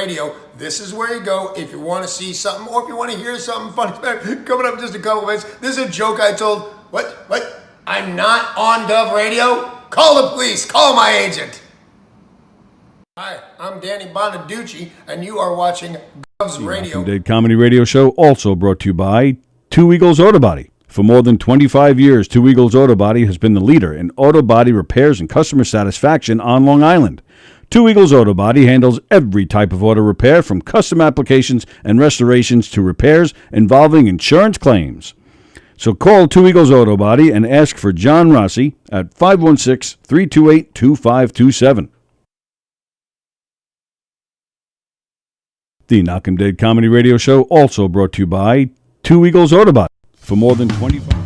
Radio. This is where you go if you want to see something or if you want to hear something funny. Coming up in just a couple minutes. This is a joke I told. What? I'm not on Dove Radio? Call the police. Call my agent. Hi, I'm Danny Bonaducci, and you are watching Dove's Radio. The Comedy Radio Show also brought to you by Two Eagles Auto Body. For more than 25 years, Two Eagles Auto Body has been the leader in auto body repairs and customer satisfaction on Long Island. Two Eagles Auto Body handles every type of auto repair, from custom applications and restorations to repairs involving insurance claims. So call Two Eagles Auto Body and ask for John Rossi at 516-328-2527. The Knockem Comedy Radio Show also brought to you by Two Eagles Auto Body. For more than 25...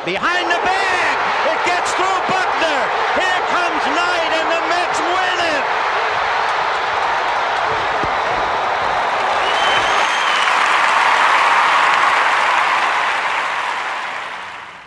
Behind the bag, it gets through Buckner. Here comes Knight, and the Mets win it.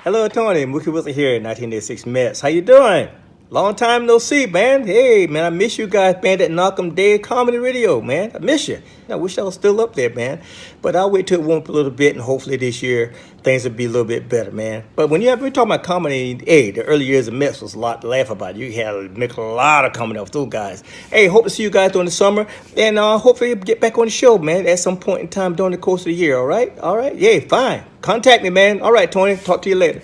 Hello, Tony. Mookie Wilson here, 1986 Mets. How you doing? Long time no see, man. Hey, man, I miss you guys, man, at Knockem Comedy Radio, man. I miss you. I wish I was still up there, man. But I'll wait till it warm up a little bit, and hopefully this year things will be a little bit better, man. But when we're talking about comedy, hey, the early years of Mets was a lot to laugh about. You had to make a lot of comedy off those guys. Hey, hope to see you guys during the summer, and hopefully get back on the show, man, at some point in time during the course of the year, all right? All right? Yeah, fine. Contact me, man. All right, Tony. Talk to you later.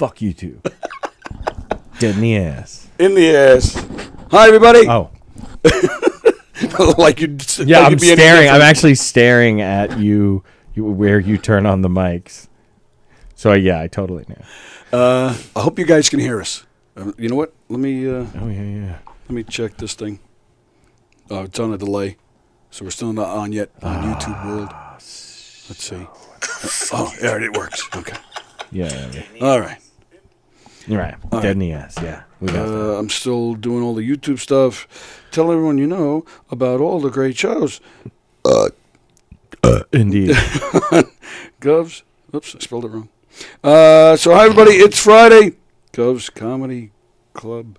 Fuck you too. Dead in the ass. In the ass. Hi, everybody. Oh. Like you. Yeah, like I'm you'd be any staring. I'm different. actually staring at you where you turn on the mics. So, yeah, I totally know. I hope you guys can hear us. You know what? Let me. Oh, yeah. Let me check this thing. Oh, it's on a delay, so we're still not on yet on YouTube World. Let's see. Oh, there it works. Okay. Yeah. All right. You're right. All Dead right. in the ass. Yeah. We got that. I'm still doing all the YouTube stuff. Tell everyone you know about all the great shows. Indeed. Govs. Oops, I spelled it wrong. So hi everybody, it's Friday. Govs Comedy Club.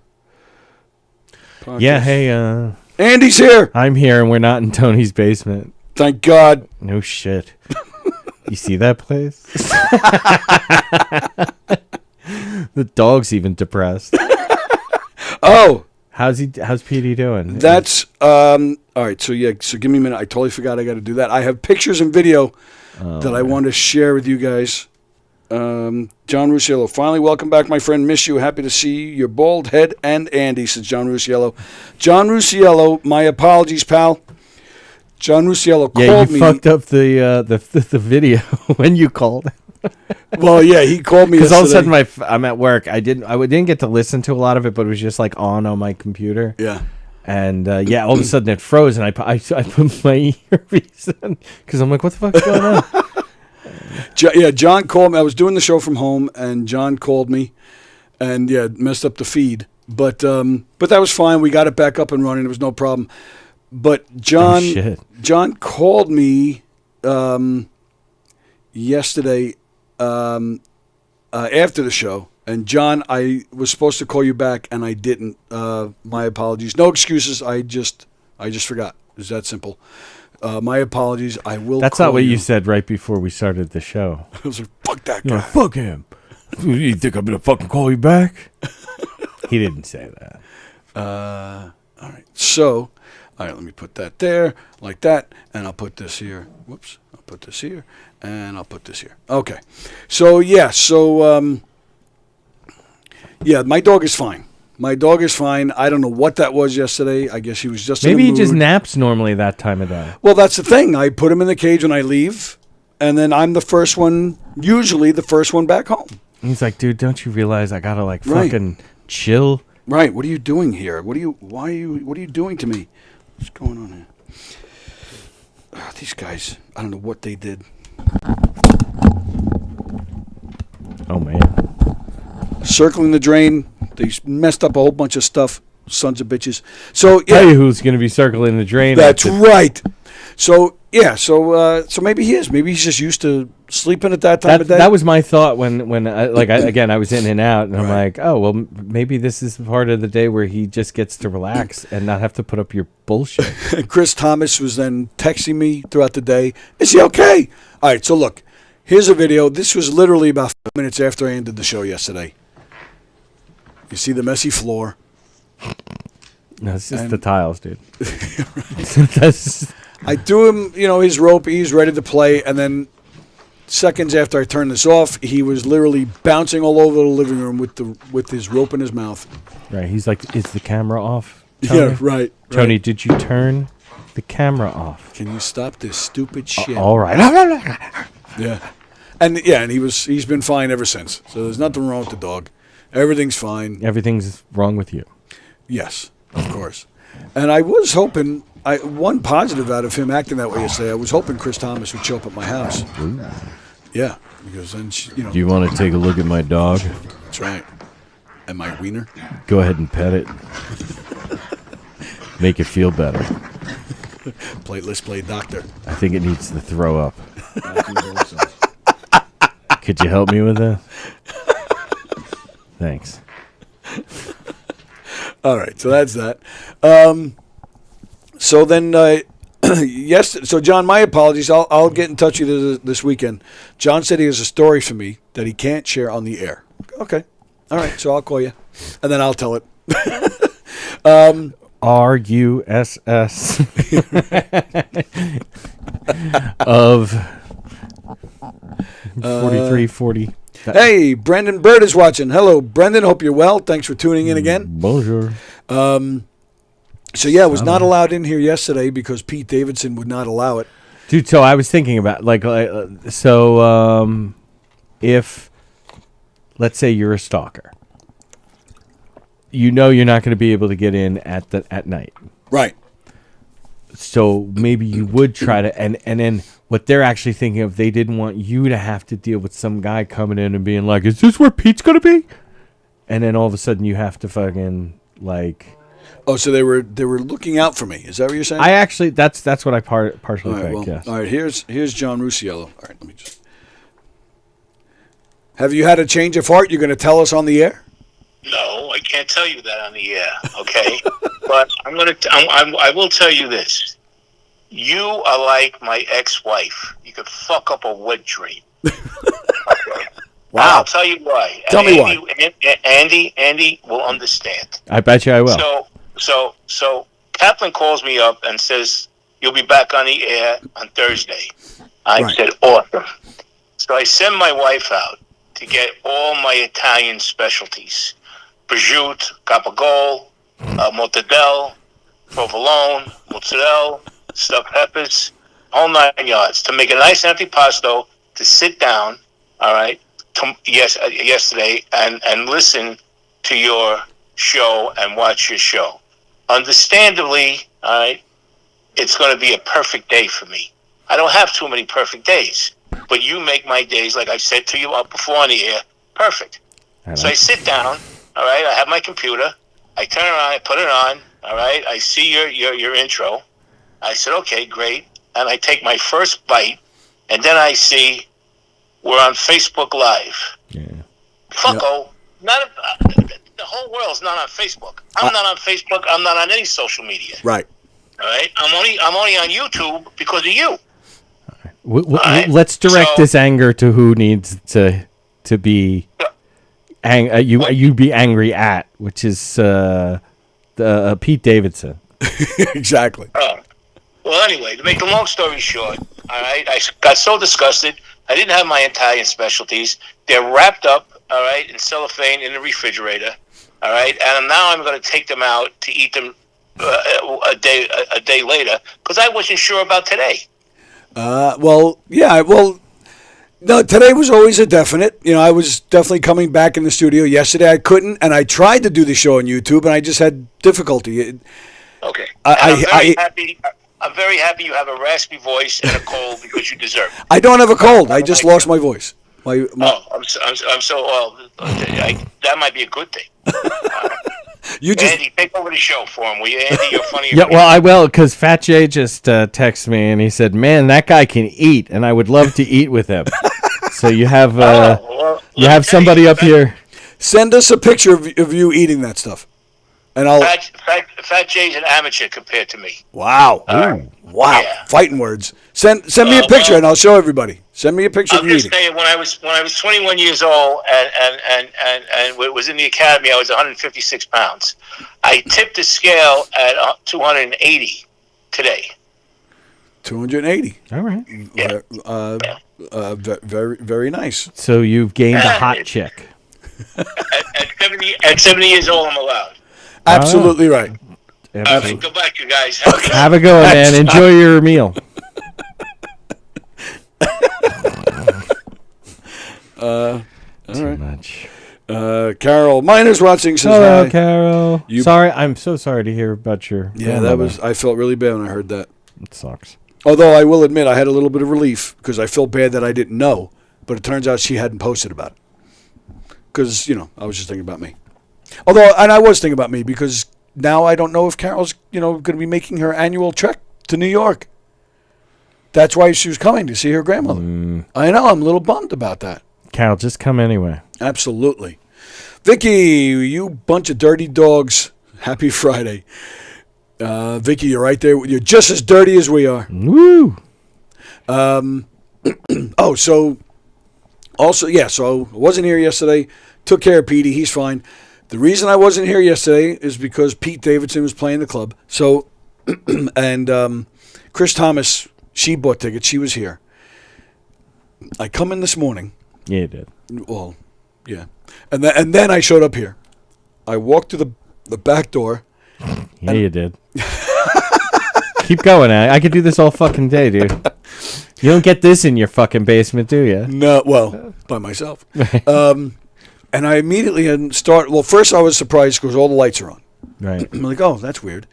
Podcast. Yeah, hey, Andy's here. I'm here and we're not in Tony's basement. Thank God. No shit. You see that place? The dog's even depressed. Oh, How's PD doing? that's all right. So yeah, so give me a minute. I totally forgot I got to do that. I have pictures and video that I want to share with you guys. John Rusiello, finally welcome back, my friend. Miss you. Happy to see your bald head and Andy, says John Rusiello. John Rusiello, my apologies, pal. John Rusiello Yeah, called you me. fucked up the video when you called. Well, yeah, he called me Because all of a sudden yesterday. I'm at work. I didn't get to listen to a lot of it, but it was just like on my computer. Yeah. And all of a sudden it froze, and I put my earpiece in because I'm like, what the fuck's going on? Yeah, John called me. I was doing the show from home, and John called me, and yeah, messed up the feed. But that was fine. We got it back up and running. It was no problem. But John, shit. John called me yesterday after the show, and John, I was supposed to call you back, and I didn't. My apologies. No excuses. I just forgot. It's that simple. My apologies. I will. That's call not what you said right before we started the show. I was like, fuck that You're guy. like, fuck him. You think I'm gonna fucking call you back? He didn't say that. All right. So, all right, let me put that there, like that, and I'll put this here. Whoops. I'll put this here, and I'll put this here. Okay. So, yeah. So, yeah, my dog is fine. My dog is fine. I don't know what that was yesterday. I guess he was just Maybe in he a just mood. naps normally that time of day. Well, that's the thing. I put him in the cage when I leave, and then I'm the first one, usually the first one back home. And he's like, dude, don't you realize I gotta like Right. fucking chill? Right. What are you doing here? What are you doing to me? What's going on here? These guys, I don't know what they did. Oh man. Circling the drain. They messed up a whole bunch of stuff. Sons of bitches. So Tell yeah, you who's gonna be circling the drain. that's after- right. So yeah, so maybe he is. Maybe he's just used to sleeping at that time of day. That was my thought when I was in and out, and I'm Right. like, oh well, maybe this is part of the day where he just gets to relax and not have to put up your bullshit. And Chris Thomas was then texting me throughout the day. Is he okay? All right. So look, here's a video. This was literally about 5 minutes after I ended the show yesterday. You see the messy floor. No, it's just And- the tiles, dude. That's I threw him, his rope. He's ready to play. And then seconds after I turned this off, he was literally bouncing all over the living room with his rope in his mouth. right. He's like, is the camera off? Tony? Yeah, right. Tony, did you turn the camera off? Can you stop this stupid shit? All right. Yeah. And he's been fine ever since. So there's nothing wrong with the dog. Everything's fine. Everything's wrong with you. Yes, of course. And I was hoping, one positive out of him acting that way yesterday, I was hoping Chris Thomas would show up at my house. Yeah, because then, Do you want to take a look at my dog? that's right. And my wiener. Go ahead and pet it. Make it feel better. Let's play doctor. I think it needs to throw up. Could you help me with that? Thanks. All right, so that's that. So then, yes. So John, my apologies. I'll get in touch with you this weekend. John said he has a story for me that he can't share on the air. Okay. All right. So I'll call you, and then I'll tell it. RUSS of 4340. Hey, Brendan Bird is watching. Hello, Brendan. Hope you're well. Thanks for tuning in again. Bonjour. So, yeah, I was not allowed in here yesterday because Pete Davidson would not allow it. Dude, so I was thinking about, if, let's say you're a stalker, you know you're not going to be able to get in at night. Right. So maybe you would try to, and then what they're actually thinking of, they didn't want you to have to deal with some guy coming in and being like, is this where Pete's going to be? And then all of a sudden you have to fucking, like... Oh, so they were looking out for me. Is that what you're saying? I actually, that's what I partially all right, think, yes. All right, here's John Rusiello. All right, let me just... Have you had a change of heart? You're going to tell us on the air? No, I can't tell you that on the air, okay? But I will tell you this. You are like my ex-wife. You could fuck up a wet dream. Okay? Wow. I'll tell you why. Tell me why. Andy will understand. I bet you I will. So Kaplan calls me up and says, you'll be back on the air on Thursday. I said, awesome. So I send my wife out to get all my Italian specialties. Prosciutto, capogol, mortadella, provolone, mozzarella, stuffed peppers, whole 9 yards, to make a nice antipasto, to sit down, all right, yesterday, and listen to your show and watch your show. Understandably, all right, it's going to be a perfect day for me. I don't have too many perfect days, but you make my days, like I said to you before on the air, perfect. So I sit down, all right, I have my computer, I turn around, I put it on, all right, I see your intro. I said, okay, great. And I take my first bite, and then I see we're on Facebook Live. Yeah. Fucko. Not the whole world's not on Facebook. I'm not on Facebook. I'm not on any social media. Right. All right. I'm only on YouTube because of you. Let's direct this anger to who needs to be you be angry at, which is Pete Davidson. Exactly. Well, anyway, to make the long story short, all right, I got so disgusted. I didn't have my Italian specialties. They're wrapped up, all right, in cellophane in the refrigerator, all right, and now I'm going to take them out to eat them a day later because I wasn't sure about today. No, today was always a definite. You know, I was definitely coming back in the studio. Yesterday I couldn't, and I tried to do the show on YouTube, and I just had difficulty. Okay. I'm very happy you have a raspy voice and a cold because you deserve it. I don't have a cold. I just lost my voice. I'm so well. That might be a good thing. Andy, take over the show for him, will you? Andy, you're funny. Yeah, well, I will, because Fat Jay just texted me and he said, "Man, that guy can eat, and I would love to eat with him." So you have somebody up here. Send us a picture of you eating that stuff, and I'll. Fat Jay's an amateur compared to me. Wow! Wow! Yeah. Fighting words. Send me a picture, and I'll show everybody. Send me a picture of you eating. I'm just saying, when I was 21 years old and was in the academy, I was 156 pounds. I tipped the scale at 280 today. 280. All right. Yeah. Very, very nice. So you've gained a hot chick. At 70 years old, I'm allowed. Absolutely right. Absolutely. Go back, you guys. Have a good one, man. Enjoy your meal. Too much. Carol Miner's watching. Says hello, hi. Carol. I'm so sorry to hear about your. Yeah, that was. I felt really bad when I heard that. It sucks. Although I will admit, I had a little bit of relief because I felt bad that I didn't know, but it turns out she hadn't posted about it. Because I was just thinking about me. And I was thinking about me because now I don't know if Carol's going to be making her annual trek to New York. That's why she was coming to see her grandmother. I know. I'm a little bummed about that. Carol, just come anyway. Absolutely. Vicky, you bunch of dirty dogs. Happy Friday. Vicky, you're right there. You're just as dirty as we are. Woo! So I wasn't here yesterday. Took care of Petey. He's fine. The reason I wasn't here yesterday is because Pete Davidson was playing the club. So, and Chris Thomas, she bought tickets. She was here. I come in this morning Yeah, you did. Well, yeah. And then I showed up here. I walked through the back door. Yeah, you did. Keep going. I could do this all fucking day, dude. You don't get this in your fucking basement, do you? No, well, by myself. And I immediately well, first I was surprised because all the lights are on. Right. I'm like, oh, that's weird.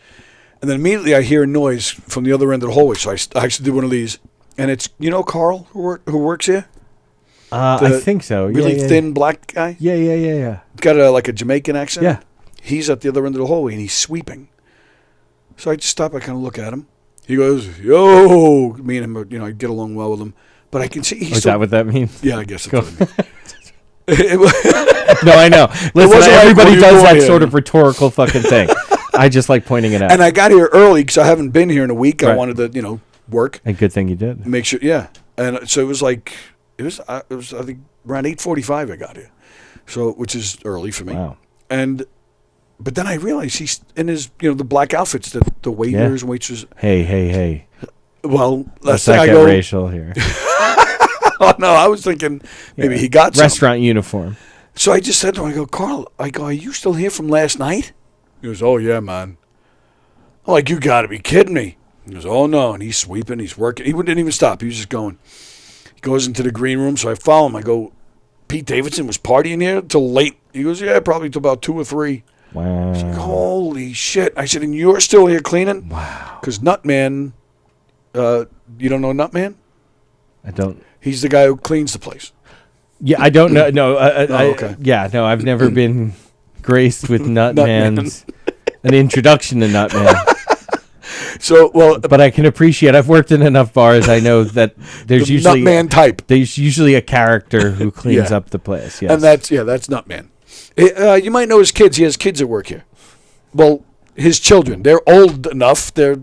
And then immediately I hear a noise from the other end of the hallway. So I actually did one of these. And it's, Carl who works here? I think so. Really thin black guy? Yeah. Got like a Jamaican accent? Yeah. He's at the other end of the hallway and he's sweeping. So I just stop. I kind of look at him. He goes, yo. Me and him, I get along well with him. But I can see he's Is that what that means? Yeah, I guess that's what it means. No, I know. Listen, everybody does that sort of rhetorical fucking thing. I just like pointing it out. And I got here early because I haven't been here in a week. Right. I wanted to, work. And good thing you did. Make sure, yeah. And so it was I think around 8:45 I got here, so which is early for me. Wow. But then I realized he's in his, the black outfits that the waiters and waitresses. Hey. Well, let's not get racial here. Oh no, I was thinking maybe he got restaurant uniform. So I just said to him, I go, Carl, are you still here from last night? He goes, oh yeah, man. I'm like, you got to be kidding me. He goes, oh no, and he's sweeping, he's working. He didn't even stop. He was just going. He goes into the green room, so I follow him. I go, Pete Davidson was partying here till late. He goes, yeah, probably till about 2 or 3. Wow. I was like, holy shit. I said, and you're still here cleaning? Wow. Because Nutman, you don't know Nutman? I don't. He's the guy who cleans the place. Yeah, I don't know. No, okay. No, I've never been graced with Nutman's an introduction to Nutman. So, well, but I can appreciate. I've worked in enough bars. I know that there's the usually Nutman type. There's usually a character who cleans up the place. Yes. And that's Nutman. You might know his kids. He has kids that work here. Well, his children. They're old enough. They're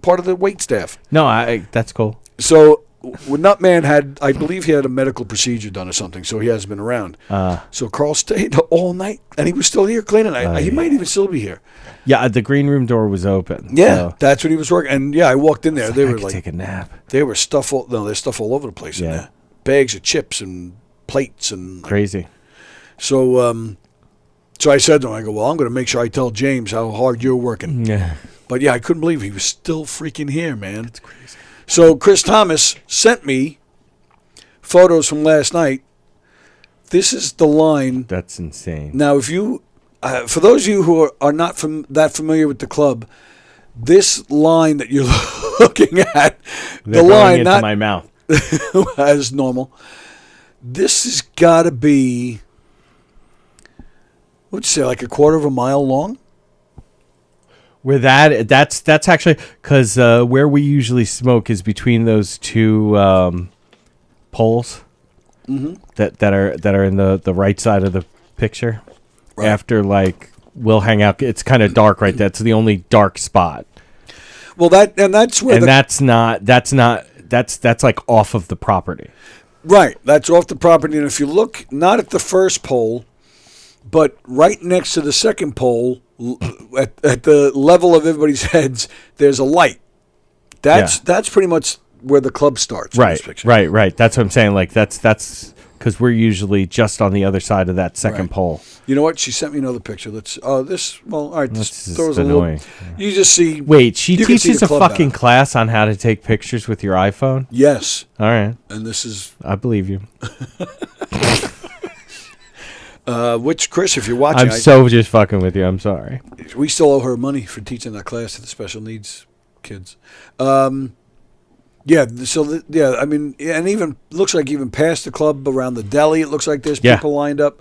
part of the wait staff. No, that's cool. So when Nutman I believe he had a medical procedure done or something, so he hasn't been around. So Carl stayed all night, and he was still here cleaning. He might even still be here. Yeah, the green room door was open. Yeah, so. That's what he was working. And I walked in there. They were like, take a nap. They were there's stuff all over the place in there. Bags of chips and plates and crazy. So, so I said to him, I go, well, I'm going to make sure I tell James how hard you're working. Yeah. But I couldn't believe he was still freaking here, man. That's crazy. So Chris Thomas sent me photos from last night. This is the line. That's insane. Now, if you, for those of you who are not that familiar with the club, this line that you're looking at, They're the line into not my mouth as normal. This has got to be, what'd you say, like a quarter of a mile long? Where that's actually because where we usually smoke is between those two poles that are in the right side of the picture. Right. After we'll hang out. It's kind of dark right there. It's the only dark spot. Well, that's where that's like off of the property. Right, that's off the property, and if you look not at the first pole, but right next to the second pole. At the level of everybody's heads, there's a light. That's pretty much where the club starts. Right, in this picture. right. That's what I'm saying. That's because we're usually just on the other side of that second pole. You know what? She sent me another picture. All right. This is throws annoying. A little. You just see. Wait, she teaches a fucking class on how to take pictures with your iPhone? Yes. All right. And this is. I believe you. Which, Chris, if you're watching... I'm so just fucking with you. I'm sorry. We still owe her money for teaching that class to the special needs kids. And even looks like even past the club around the deli, it looks like there's people lined up.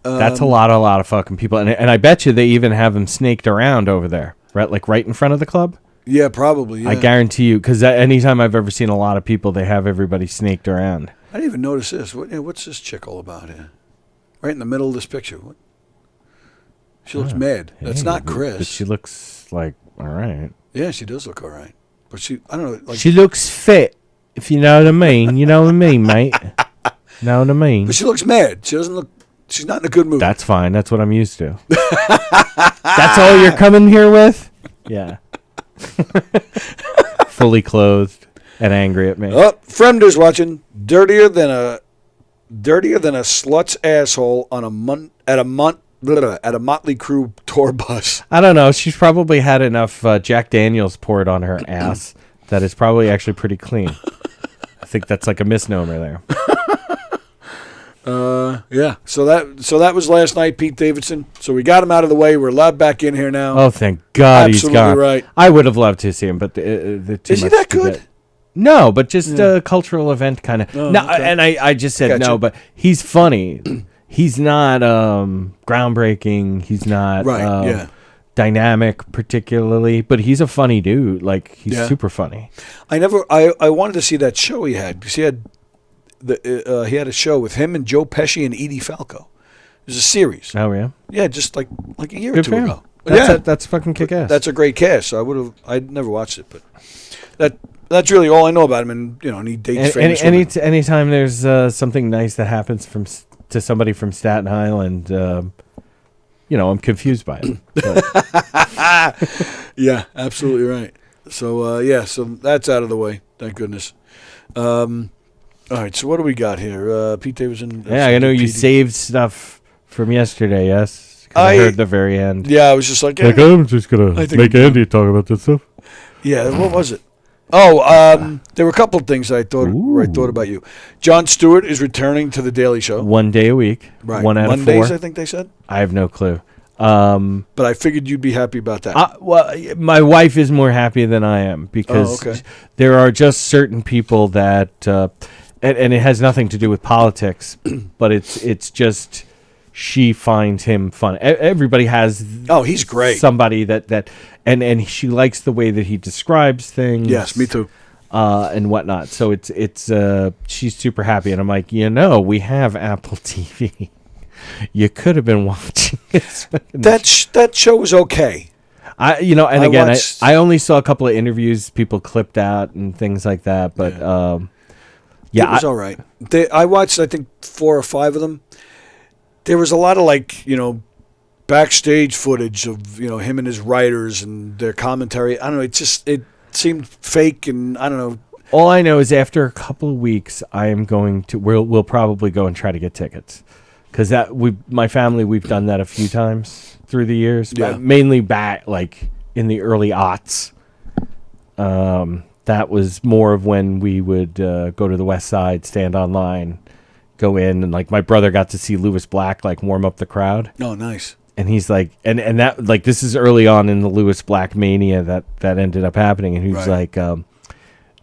That's a lot of fucking people. And I bet you they even have them snaked around over there, right? Like right in front of the club? Yeah, probably, yeah. I guarantee you, because anytime I've ever seen a lot of people, they have everybody snaked around. I didn't even notice this. What's this chick all about here? Right in the middle of this picture. What? She looks mad. That's not Chris. But she looks all right. Yeah, she does look all right. But I don't know. She looks fit, if you know what I mean. You know what I mean, mate? Know what I mean? But she looks mad. She doesn't look, she's not in a good mood. That's fine. That's what I'm used to. That's all you're coming here with? Yeah. Fully clothed and angry at me. Oh, Fremder's watching. Dirtier than dirtier than a slut's asshole on at a Motley Crue tour bus. I don't know. She's probably had enough Jack Daniels poured on her ass that it's probably actually pretty clean. I think that's like a misnomer there. Yeah. So that was last night, Pete Davidson. So we got him out of the way. We're allowed back in here now. Oh, thank God he's Absolutely gone. right. I would have loved to see him, but the too Is he much that to good? get. No, but just a cultural event kind of. Oh, no, okay. and I just said Gotcha. no, but he's funny. He's not groundbreaking. He's not dynamic particularly, but he's a funny dude. Like he's super funny. I wanted to see that show he had because he had a show with him and Joe Pesci and Edie Falco. It was a series. Oh yeah, Yeah, just like a year good or two for him. ago. That's fucking kick ass. That's a great cast. So I'd never watched it, but that's really all I know about him. And he dates famous women. Anytime there's something nice that happens to somebody from Staten Island, I'm confused by it. But Yeah, absolutely right. So so that's out of the way. Thank goodness. All right, so what do we got here? Pete Davidson. yeah, I know you saved stuff from yesterday. Yes, 'cause I heard the very end. Yeah, I was just like, I'm just going I to think make I'm Andy talk about this stuff. yeah. What was it? Oh, there were a couple of things I thought about you. Jon Stewart is returning to the Daily Show. 1 day a week, Right, 1 out Mondays, of 4. I think they said. I have no clue. But I figured you'd be happy about that. Well, my wife is more happy than I am because okay. there are just certain people that, and it has nothing to do with politics, but it's just she finds him fun. Everybody has. Oh, he's great. Somebody that and she likes the way that he describes things. Yes, me too. And whatnot. So it's she's super happy, and I'm like, we have Apple TV. You could have been watching this. That show was okay. I only saw a couple of interviews, people clipped out and things like that. But it was all right. I watched, I think, 4 or 5 of them. There was a lot of backstage footage of him and his writers and their commentary. I don't know. It seemed fake, and I don't know. All I know is after a couple of weeks, I am going to. We'll probably go and try to get tickets. Because my family, we've done that a few times through the years. Yeah. Mainly back in the early aughts. That was more of when we would go to the West Side, stand online, go in, and my brother got to see Lewis Black warm up the crowd. Oh, nice. And he's like, and that this is early on in the Lewis Black mania that ended up happening, and he was Right. like,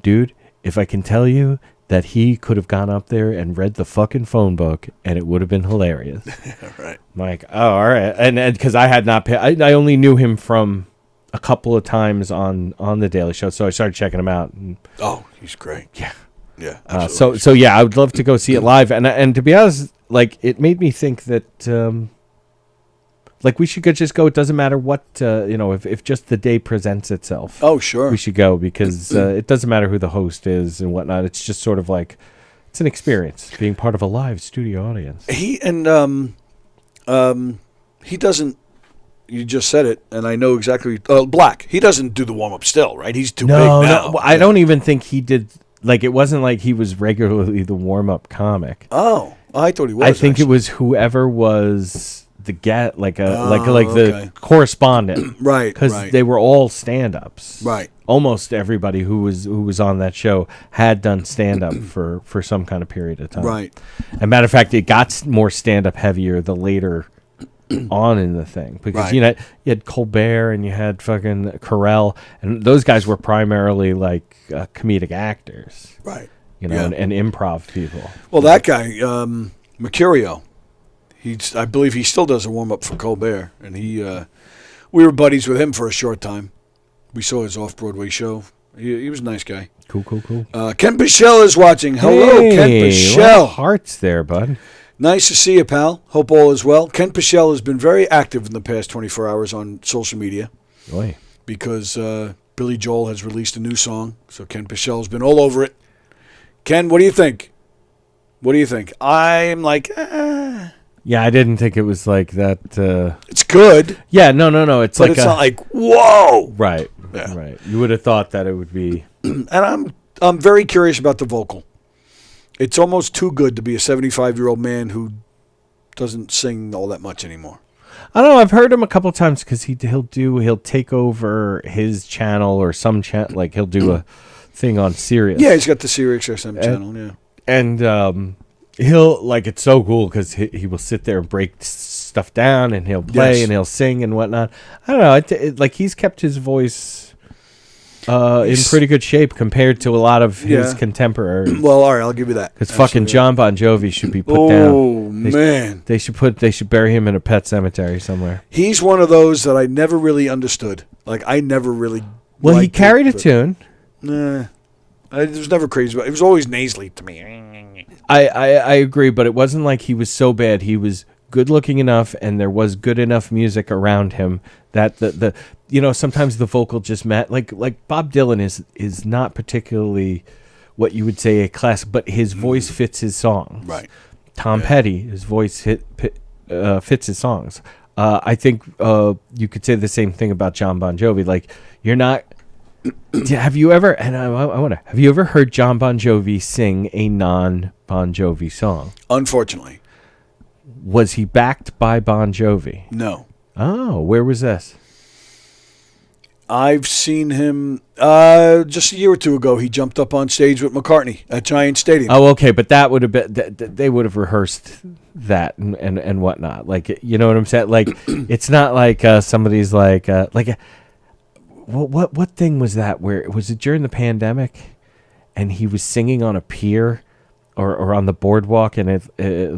dude, if I can tell you that he could have gone up there and read the fucking phone book, and it would have been hilarious. Right. I'm like, oh, all right. And because I had not paid, I only knew him from a couple of times on the Daily Show, so I started checking him out. And, Oh, he's great. yeah. Yeah. So yeah, I would love to go see it live. And to be honest, it made me think that we should just go. It doesn't matter what if just the day presents itself. Oh, sure. We should go because it doesn't matter who the host is and whatnot. It's just sort of it's an experience being part of a live studio audience. He doesn't. You just said it, and I know exactly. Black. He doesn't do the warm up still, right? He's too big now. No, I don't even think he did. It wasn't like he was regularly the warm up comic. Oh, I thought he was. I think actually. it was whoever was the okay. the correspondent, Right, Because right. they were all stand-ups, Right. Almost everybody who was on that show had done stand-up for some kind of period of time, Right. As a matter of fact, it got more stand-up heavier the later on in the thing because Right. you had Colbert and you had fucking Carell, and those guys were primarily comedic actors, Right. and improv people. Well, that guy, Mercurio, I believe he still does a warm up for Colbert, and we were buddies with him for a short time. We saw his off-Broadway show. He was a nice guy. Cool. Ken Pichelle is watching. Hello, Ken Hey, Pichelle. lot of hearts there, bud. Nice to see you, pal. Hope all is well. Ken Pichelle has been very active in the past 24 hours on social media Boy. because Billy Joel has released a new song, so Ken Pichelle's been all over it. Ken, what do you think? I'm like, Yeah, I didn't think it was like that. it's good, Yeah, no. It's but it's not like, whoa. right, Yeah. right. You would have thought that it would be. And I'm very curious about the vocal. It's almost too good to be a 75-year-old man who doesn't sing all that much anymore. I don't know. I've heard him a couple times because he'll take over his channel or some channel. Like he'll do a thing on Sirius. Yeah, he's got the Sirius XM channel. Yeah, and he'll like it's so cool because he will sit there and break stuff down and he'll play and he'll sing and whatnot. I don't know. Like he's kept his voice in pretty good shape compared to a lot of his contemporaries. Well, all right, I'll give you that. Because fucking John Bon Jovi should be put down. Oh man, they should bury him in a pet cemetery somewhere. He's one of those that I never really understood. Like I never really. Well, he carried a tune. Nah, it was never crazy. But it was always nasally to me. I agree, but it wasn't like he was so bad. He was good looking enough, and there was good enough music around him that the sometimes the vocal just like Bob Dylan is not particularly what you would say a classic, but his voice fits his songs. Right. Tom Petty, his voice fits his songs. I think you could say the same thing about John Bon Jovi. Like you're not. Have you ever? And I wonder. Have you ever heard John Bon Jovi sing a non-Bon Jovi song? Unfortunately. Was he backed by Bon Jovi? No. Oh, where was this? I've seen him just a year or two ago. He jumped up on stage with McCartney at Giant Stadium. Oh, okay, but that would have been they would have rehearsed that and whatnot. Like you know what I'm saying? Like it's not like somebody's like what thing was that? Where was it during the pandemic? And he was singing on a pier. Or on the boardwalk in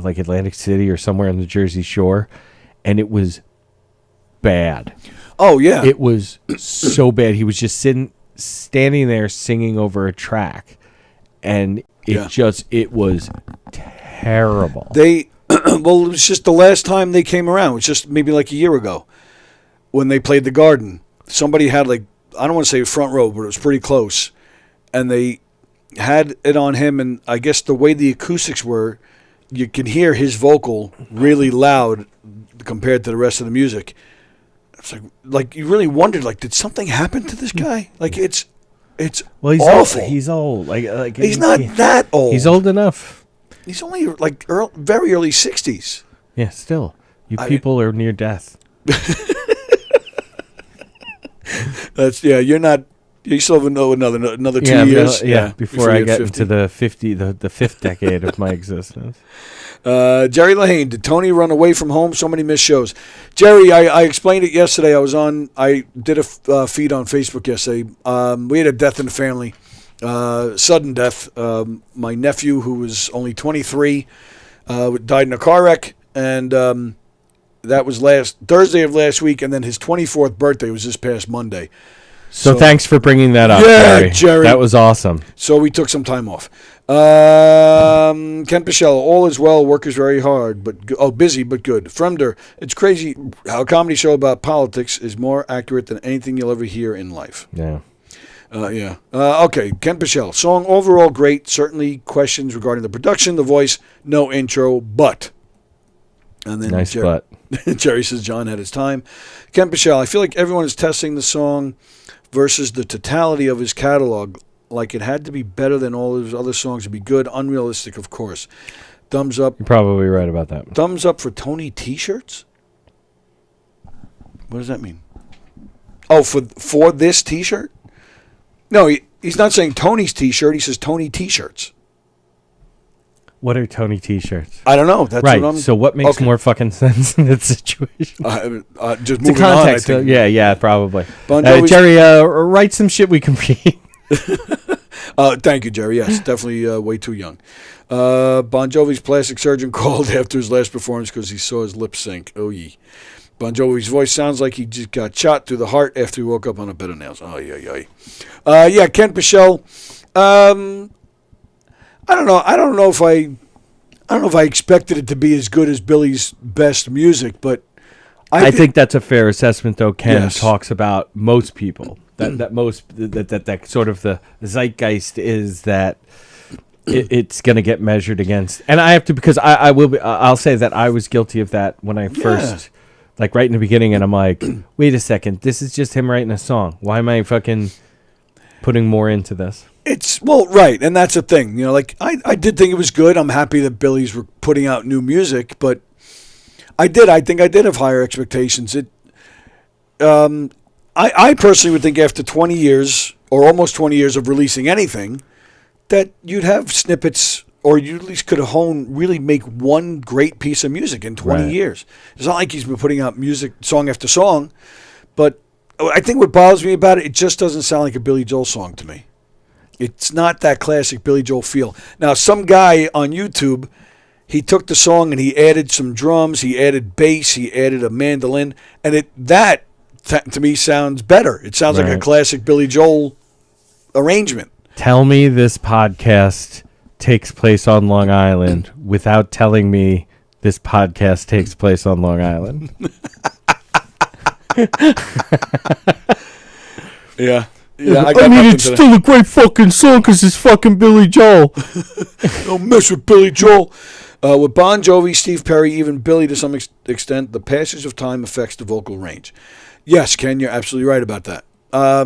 like Atlantic City or somewhere on the Jersey Shore, and it was bad. Oh yeah, it was so bad. He was just standing there singing over a track, and it was terrible. Well, it was just the last time they came around. It was just maybe like a year ago when they played the Garden. Somebody had I don't want to say front row, but it was pretty close, and they had it on him, and I guess the way the acoustics were, you can hear his vocal really loud compared to the rest of the music. It's like you really wondered, did something happen to this guy? Like it's well, he's awful. Old. He's old. Like he's not that old. He's old enough. He's only very early 60s. Yeah, still, people are near death. You're not. You still have another 2 years. Before I get 50. Into the fifth decade of my existence. Jerry Lahane, did Tony run away from home? So many missed shows. Jerry, I explained it yesterday. I did a feed on Facebook yesterday. We had a death in the family, sudden death. My nephew, who was only 23, died in a car wreck, and that was last Thursday of last week, and then his 24th birthday was this past Monday. So thanks for bringing that up, Jerry. That was awesome. So we took some time off. Ken Pichella, all is well. Work is very hard, busy but good. Fremder, it's crazy how a comedy show about politics is more accurate than anything you'll ever hear in life. Yeah. Okay, Ken Pichella, song overall great. Certainly questions regarding the production, the voice, no intro, but. And then nice but. Jerry says John had his time. Ken Pichella, I feel like everyone is testing the song versus the totality of his catalog, like it had to be better than all his other songs to be good. Unrealistic, of course. Thumbs up. You're probably right about that. Thumbs up for Tony T-shirts? What does that mean? Oh, for this T-shirt? No, he's not saying Tony's T-shirt. He says Tony T-shirts. What are Tony T-shirts? I don't know. That's right. What I'm, so what makes more fucking sense in that situation? Just moving context, on. Yeah, probably. Jerry, write some shit we can read. Thank you, Jerry. Yes, definitely way too young. Bon Jovi's plastic surgeon called after his last performance because he saw his lip sync. Oh, ye. Bon Jovi's voice sounds like he just got shot through the heart after he woke up on a bed of nails. Oh, yeah. Ken Pichel. I don't know if I expected it to be as good as Billy's best music, but I think that's a fair assessment. Though Ken talks about most people that sort of the zeitgeist is that it's going to get measured against, and I have to because I'll say that I was guilty of that when I first right in the beginning, and I'm like, wait a second, this is just him writing a song. Why am I fucking putting more into this. It's right, and that's the thing. Like I did think it was good. I'm happy that Billy's putting out new music, but I think I did have higher expectations. I personally would think after 20 years or almost 20 years of releasing anything, that you'd have snippets, or you at least could really make one great piece of music in 20 years. It's not like he's been putting out music song after song, but I think what bothers me about it just doesn't sound like a Billy Joel song to me. It's not that classic Billy Joel feel. Now, some guy on YouTube, he took the song and he added some drums, he added bass, he added a mandolin, and that to me sounds better. It sounds like a classic Billy Joel arrangement. Tell me this podcast takes place on Long Island without telling me this podcast takes place on Long Island. Yeah. I mean, it's still a great fucking song because it's fucking Billy Joel. Don't mess with Billy Joel. With Bon Jovi, Steve Perry, even Billy to some extent, the passage of time affects the vocal range. Yes, Ken, you're absolutely right about that. I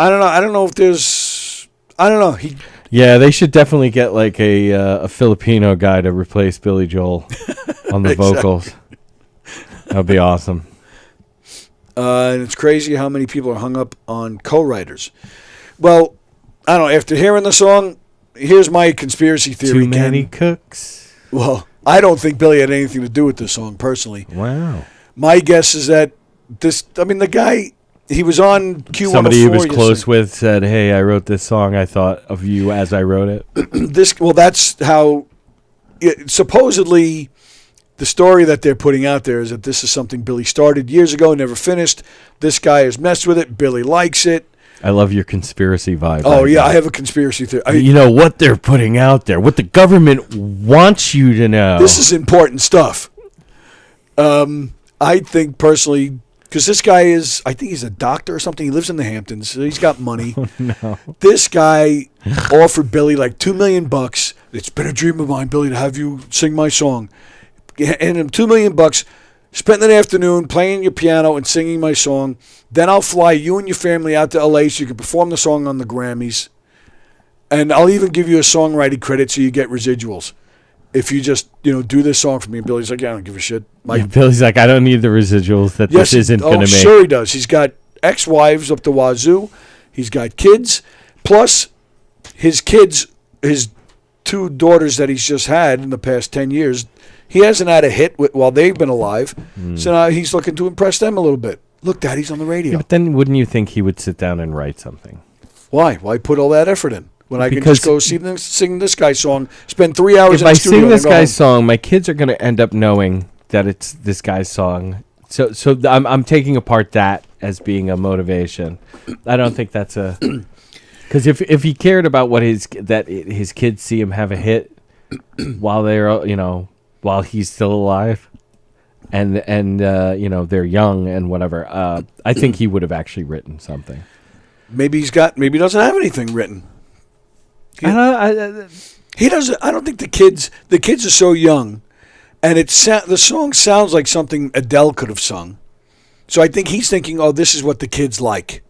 don't know. I don't know if there's... I don't know. Yeah, they should definitely get like a Filipino guy to replace Billy Joel on the vocals. That would be awesome. And it's crazy how many people are hung up on co-writers. Well, I don't know. After hearing the song, here's my conspiracy theory. Too many cooks. Well, I don't think Billy had anything to do with this song personally. Wow. My guess is that the guy, he was on Q104. Somebody he was close with said, "Hey, I wrote this song. I thought of you as I wrote it." That's how, supposedly, the story that they're putting out there is that this is something Billy started years ago, never finished. This guy has messed with it. Billy likes it. I love your conspiracy vibe. Oh, yeah, I have a conspiracy theory. You know what they're putting out there, what the government wants you to know. This is important stuff. I think personally, because this guy I think he's a doctor or something. He lives in the Hamptons. So he's got money. Oh, no. This guy offered Billy like $2 million. It's been a dream of mine, Billy, to have you sing my song. And him $2 million. Spend an afternoon playing your piano and singing my song. Then I'll fly you and your family out to LA so you can perform the song on the Grammys. And I'll even give you a songwriting credit so you get residuals. If you just, do this song for me. And Billy's like, yeah, I don't give a shit. Billy's like, I don't need the residuals that this isn't going to make. Sure he does. He's got ex-wives up the wazoo. He's got kids. Plus, his kids, his 2 daughters that he's just had in the past 10 years, he hasn't had a hit while they've been alive. So now he's looking to impress them a little bit. Look, Daddy's on the radio. Yeah, but then wouldn't you think he would sit down and write something? Why? Why put all that effort in? When I can just go sing this guy's song, spend 3 hours in the studio. If I sing this guy's song, my kids are going to end up knowing that it's this guy's song. So I'm taking apart that as being a motivation. I don't think that's a... Because if he cared about what his kids see him have a hit while they're, while he's still alive, and they're young and whatever, I think he would have actually written something. Maybe he doesn't have anything written. He doesn't. I don't think the kids are so young, and the song sounds like something Adele could have sung. So I think he's thinking, oh, this is what the kids like.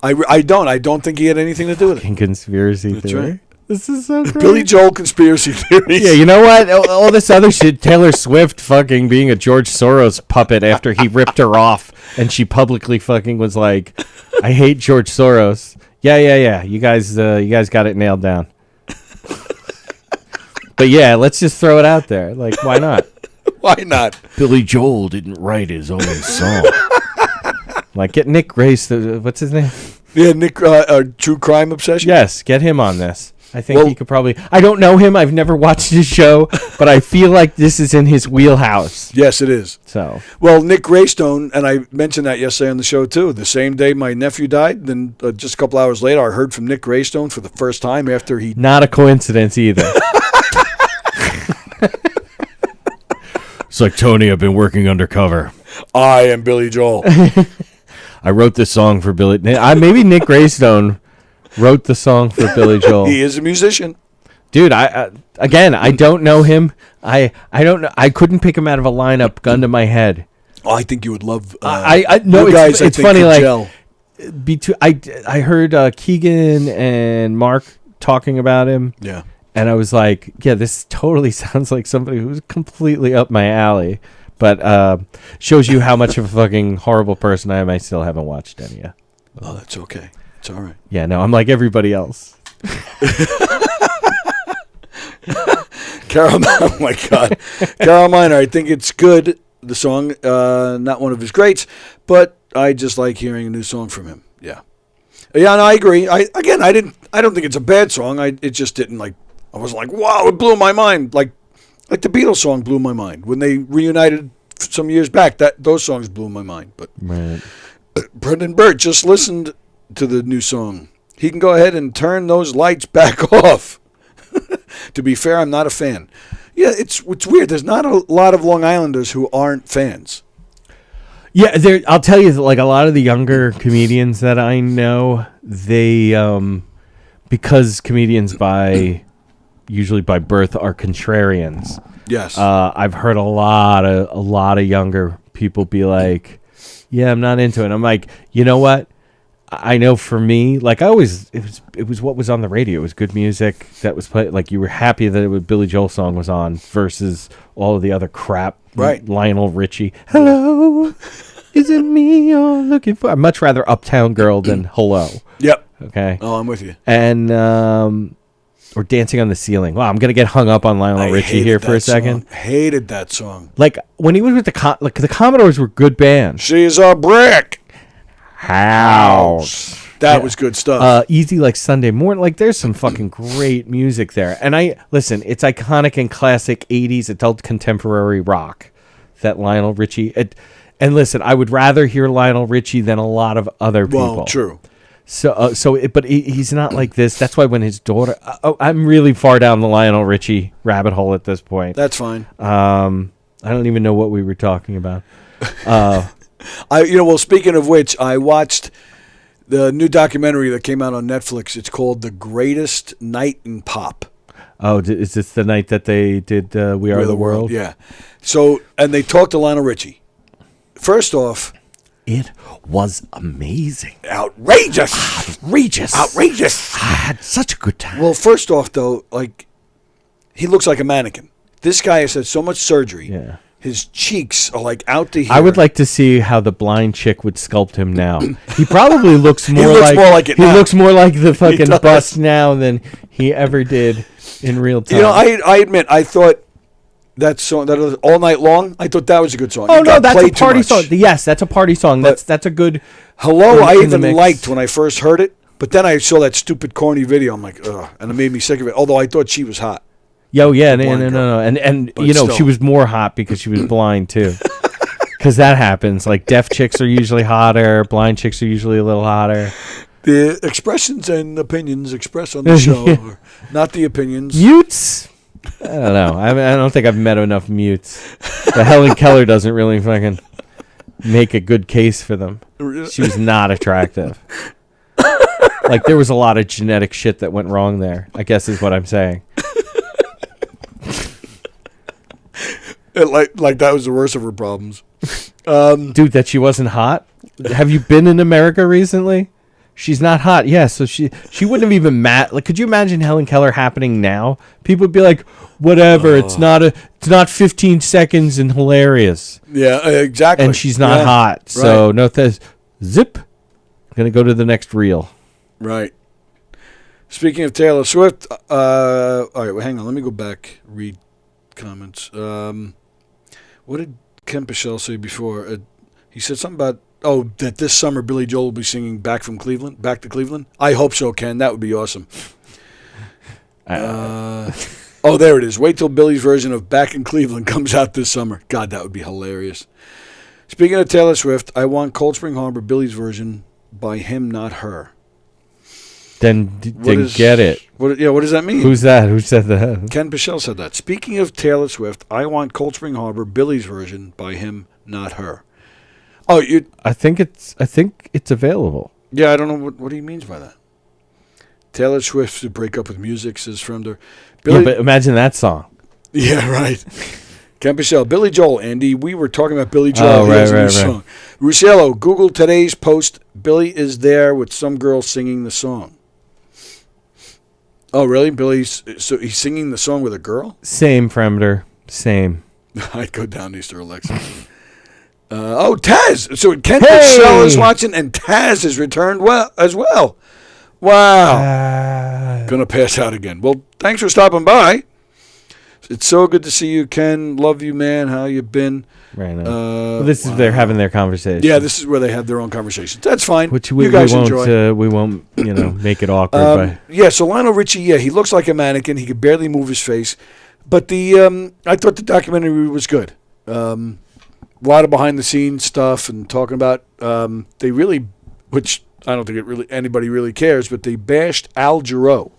I don't think he had anything to do with it. Conspiracy theory. Right. This is so great. Billy Joel conspiracy theories. Yeah, you know what? All this other shit, Taylor Swift fucking being a George Soros puppet after he ripped her off and she publicly fucking was like, I hate George Soros. Yeah. You guys got it nailed down. But yeah, let's just throw it out there. Like, why not? Why not? Billy Joel didn't write his own song. Like, get Nick Grace. What's his name? Yeah, Nick, True Crime Obsession. Yes, get him on this. I think he could probably... I don't know him. I've never watched his show, but I feel like this is in his wheelhouse. Yes, it is. So, well, Nick Greystone, and I mentioned that yesterday on the show, too. The same day my nephew died, then just a couple hours later, I heard from Nick Greystone for the first time after he... Not a coincidence either. It's like, Tony, I've been working undercover. I am Billy Joel. I wrote this song for Billy... maybe Nick Greystone wrote the song for Billy Joel. He is a musician. Dude, I don't know him. I don't know. I couldn't pick him out of a lineup, gun to my head. Oh, I think you would love no, guys. It's funny, like, gel. I heard Keegan and Mark talking about him. Yeah. And I was like, yeah, this totally sounds like somebody who's completely up my alley. But shows you how much of a fucking horrible person I am. I still haven't watched any yet. Oh, that's okay. It's all right. Yeah, no, I'm like everybody else. Oh my God. Carol Miner, I think it's good, the song. Not one of his greats, but I just like hearing a new song from him. Yeah. Yeah, no, I agree. I don't think it's a bad song. It just didn't I wasn't like, wow, it blew my mind. Like the Beatles song blew my mind. When they reunited some years back, those songs blew my mind. But Right. Brendan Burt just listened to the new song. He can go ahead and turn those lights back off. To be fair, I'm not a fan. Yeah, it's weird. There's not a lot of Long Islanders who aren't fans. Yeah, I'll tell you, like a lot of the younger comedians that I know, they because comedians usually by birth are contrarians. Yes. I've heard a lot of younger people be like, "Yeah, I'm not into it." I'm like, you know what? I know for me, like it was what was on the radio. It was good music that was played. Like you were happy that a Billy Joel song was on versus all of the other crap. Right. Lionel Richie. Hello, is it me you're looking for? I'd much rather Uptown Girl than Hello. Yep. Okay. Oh, I'm with you. And or Dancing on the Ceiling. Wow, I'm gonna get hung up on Lionel Richie here for a second. Hated that song. Like when he was with the Commodores were good band. She's a brick. House. That was good stuff. Easy like Sunday morning. Like there's some fucking great music there. And listen, it's iconic and classic 80s adult contemporary rock that Lionel Richie. And listen, I would rather hear Lionel Richie than a lot of other people. Well, true. But he's not like this. That's why when his daughter, I'm really far down the Lionel Richie rabbit hole at this point. That's fine. I don't even know what we were talking about. Well, speaking of which, I watched the new documentary that came out on Netflix. It's called The Greatest Night in Pop. Oh, is this the night that they did We Are the World? Yeah. So, and they talked to Lionel Richie. First off, it was amazing. Outrageous. I had such a good time. Well, first off, though, like, he looks like a mannequin. This guy has had so much surgery. Yeah. His cheeks are like out to here. I would like to see how the blind chick would sculpt him now. He probably looks more looks more like the fucking bust now than he ever did in real time. You know, I admit, I thought that song, that was All Night Long, I thought that was a good song. Oh, no, that's a party song. Yes, that's a party song. That's a good... Hello, I even liked when I first heard it, but then I saw that stupid corny video. I'm like, ugh, and it made me sick of it, although I thought she was hot. Yo, yeah, no. And you know, she was more hot because she was blind, too. Because that happens. Like, deaf chicks are usually hotter. Blind chicks are usually a little hotter. The expressions and opinions expressed on the show are not the opinions. Mutes? I don't know. I don't think I've met enough mutes. But Helen Keller doesn't really fucking make a good case for them. She was not attractive. Like, there was a lot of genetic shit that went wrong there, I guess is what I'm saying. Like that was the worst of her problems. Dude, that she wasn't hot? Have you been in America recently? She's not hot. Yeah, so she wouldn't have even like, could you imagine Helen Keller happening now? People would be like, whatever, it's not 15 seconds and hilarious. Yeah, exactly. And she's not hot. So right. No zip. I'm going to go to the next reel. Right. Speaking of Taylor Swift, all right, well, hang on, let me go back, read comments. What did Ken Pichelle say before? He said something about that this summer Billy Joel will be singing Back to Cleveland. I hope so, Ken. That would be awesome. There it is. Wait till Billy's version of Back in Cleveland comes out this summer. God, that would be hilarious. Speaking of Taylor Swift, I want Cold Spring Harbor Billy's version by him, not her. Then get it. What does that mean? Who's that? Who said that? Ken Pichelle said that. Speaking of Taylor Swift, I want Cold Spring Harbor Billy's version by him, not her. Oh, I think it's available. Yeah, I don't know what he means by that. Taylor Swift to break up with music, says Fremder. Yeah, but imagine that song. Yeah, right. Ken Purcell, Billy Joel, Andy. We were talking about Billy Joel. Oh, He has a new right. song. Rusciello, Google today's post. Billy is there with some girl singing the song. Oh, really? So he's singing the song with a girl? Same, Fremder. Same. I'd go down Easter Alexa. Taz. So Ken Purcell is watching, and Taz has returned as well. Wow. Gonna pass out again. Well, thanks for stopping by. It's so good to see you, Ken. Love you, man. How you been? Right now. Well, this is they're having their conversation. Yeah, this is where they have their own conversations. That's fine. Which we you guys won't. enjoy. We won't. Make it awkward. Yeah. So Lionel Richie. Yeah, he looks like a mannequin. He could barely move his face. But I thought the documentary was good. A lot of behind the scenes stuff and talking about which I don't think anybody really cares, but they bashed Al Jarreau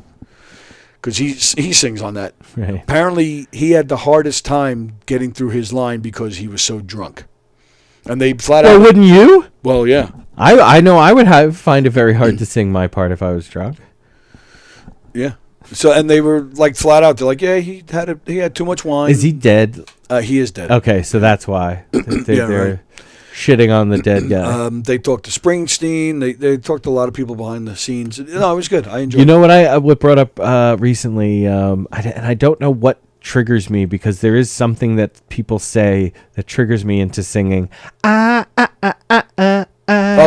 because he sings on that. Right. Apparently, he had the hardest time getting through his line because he was so drunk, and they flat out. Well, wouldn't you? Well, yeah. I know I would find it very hard to sing my part if I was drunk. Yeah. So and they were like flat out. They're like, yeah, he had too much wine. Is he dead? He is dead. Okay, so that's why they're right. shitting on the dead guy. They talked to Springsteen. They talked to a lot of people behind the scenes. No, it was good. I enjoyed it. You know what brought up recently, and I don't know what triggers me because there is something that people say that triggers me into singing. Oh,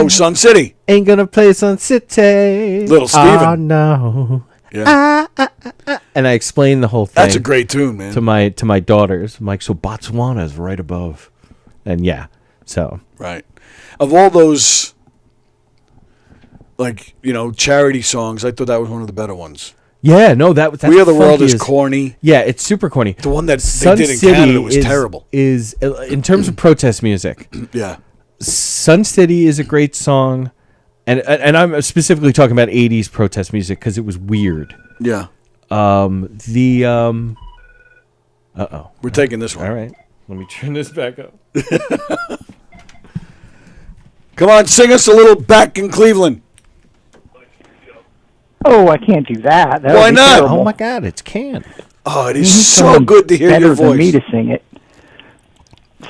Sun City. Ain't gonna play Sun City. Little Steven. Oh no. Yeah. And I explain the whole thing. That's a great tune, man. To my daughters. I'm like, so Botswana's right above. And yeah. So Right. Of all those charity songs, I thought that was one of the better ones. yeah, no, that's We Are the World funky is corny. Yeah, it's super corny. The one that Sun they did in City Canada was terrible. Is in terms of protest music, Yeah. Sun City is a great song, and I'm specifically talking about '80s protest music because it was weird. Yeah. We're taking this one. All right, let me turn this back up. Come on, sing us a little Back in Cleveland. Oh, I can't do that. That Why would be not? terrible. Oh my God, it's Can. Oh, it You is need so someone good to hear better your than me voice. to sing it.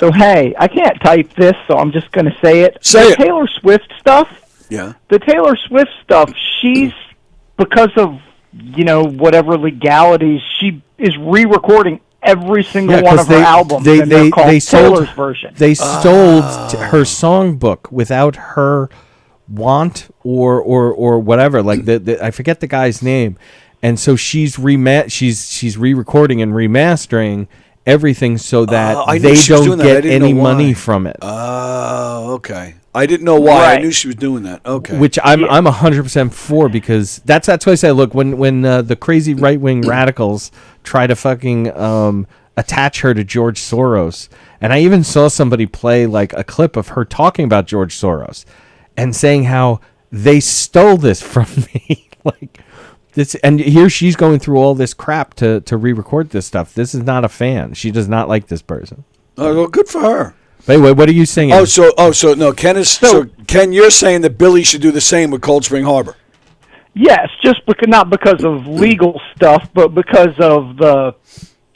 So hey, I can't type this, so I'm just going to say it. Say it. Taylor Swift stuff. Yeah. The Taylor Swift stuff. She's because of whatever legalities, she is re-recording every single one of her albums, and they're called Taylor's version. They stole her songbook without her want or whatever. Like I forget the guy's name, and so she's re-recording and remastering everything so that I knew they she was don't doing that. I get didn't any know why. money from it. Oh, okay. I didn't know why. I Right. knew she was doing that. Okay. Which I'm 100% for because that's why I say, look, when the crazy right wing radicals try to fucking attach her to George Soros, and I even saw somebody play like a clip of her talking about George Soros and saying how they stole this from me, like this, and here she's going through all this crap to re-record this stuff. This is not a fan. She does not like this person. Oh, well, good for her. Wait, what are you singing? So no, Ken is so Ken, you're saying that Billy should do the same with Cold Spring Harbor. Yes, just not because of legal stuff, but because of the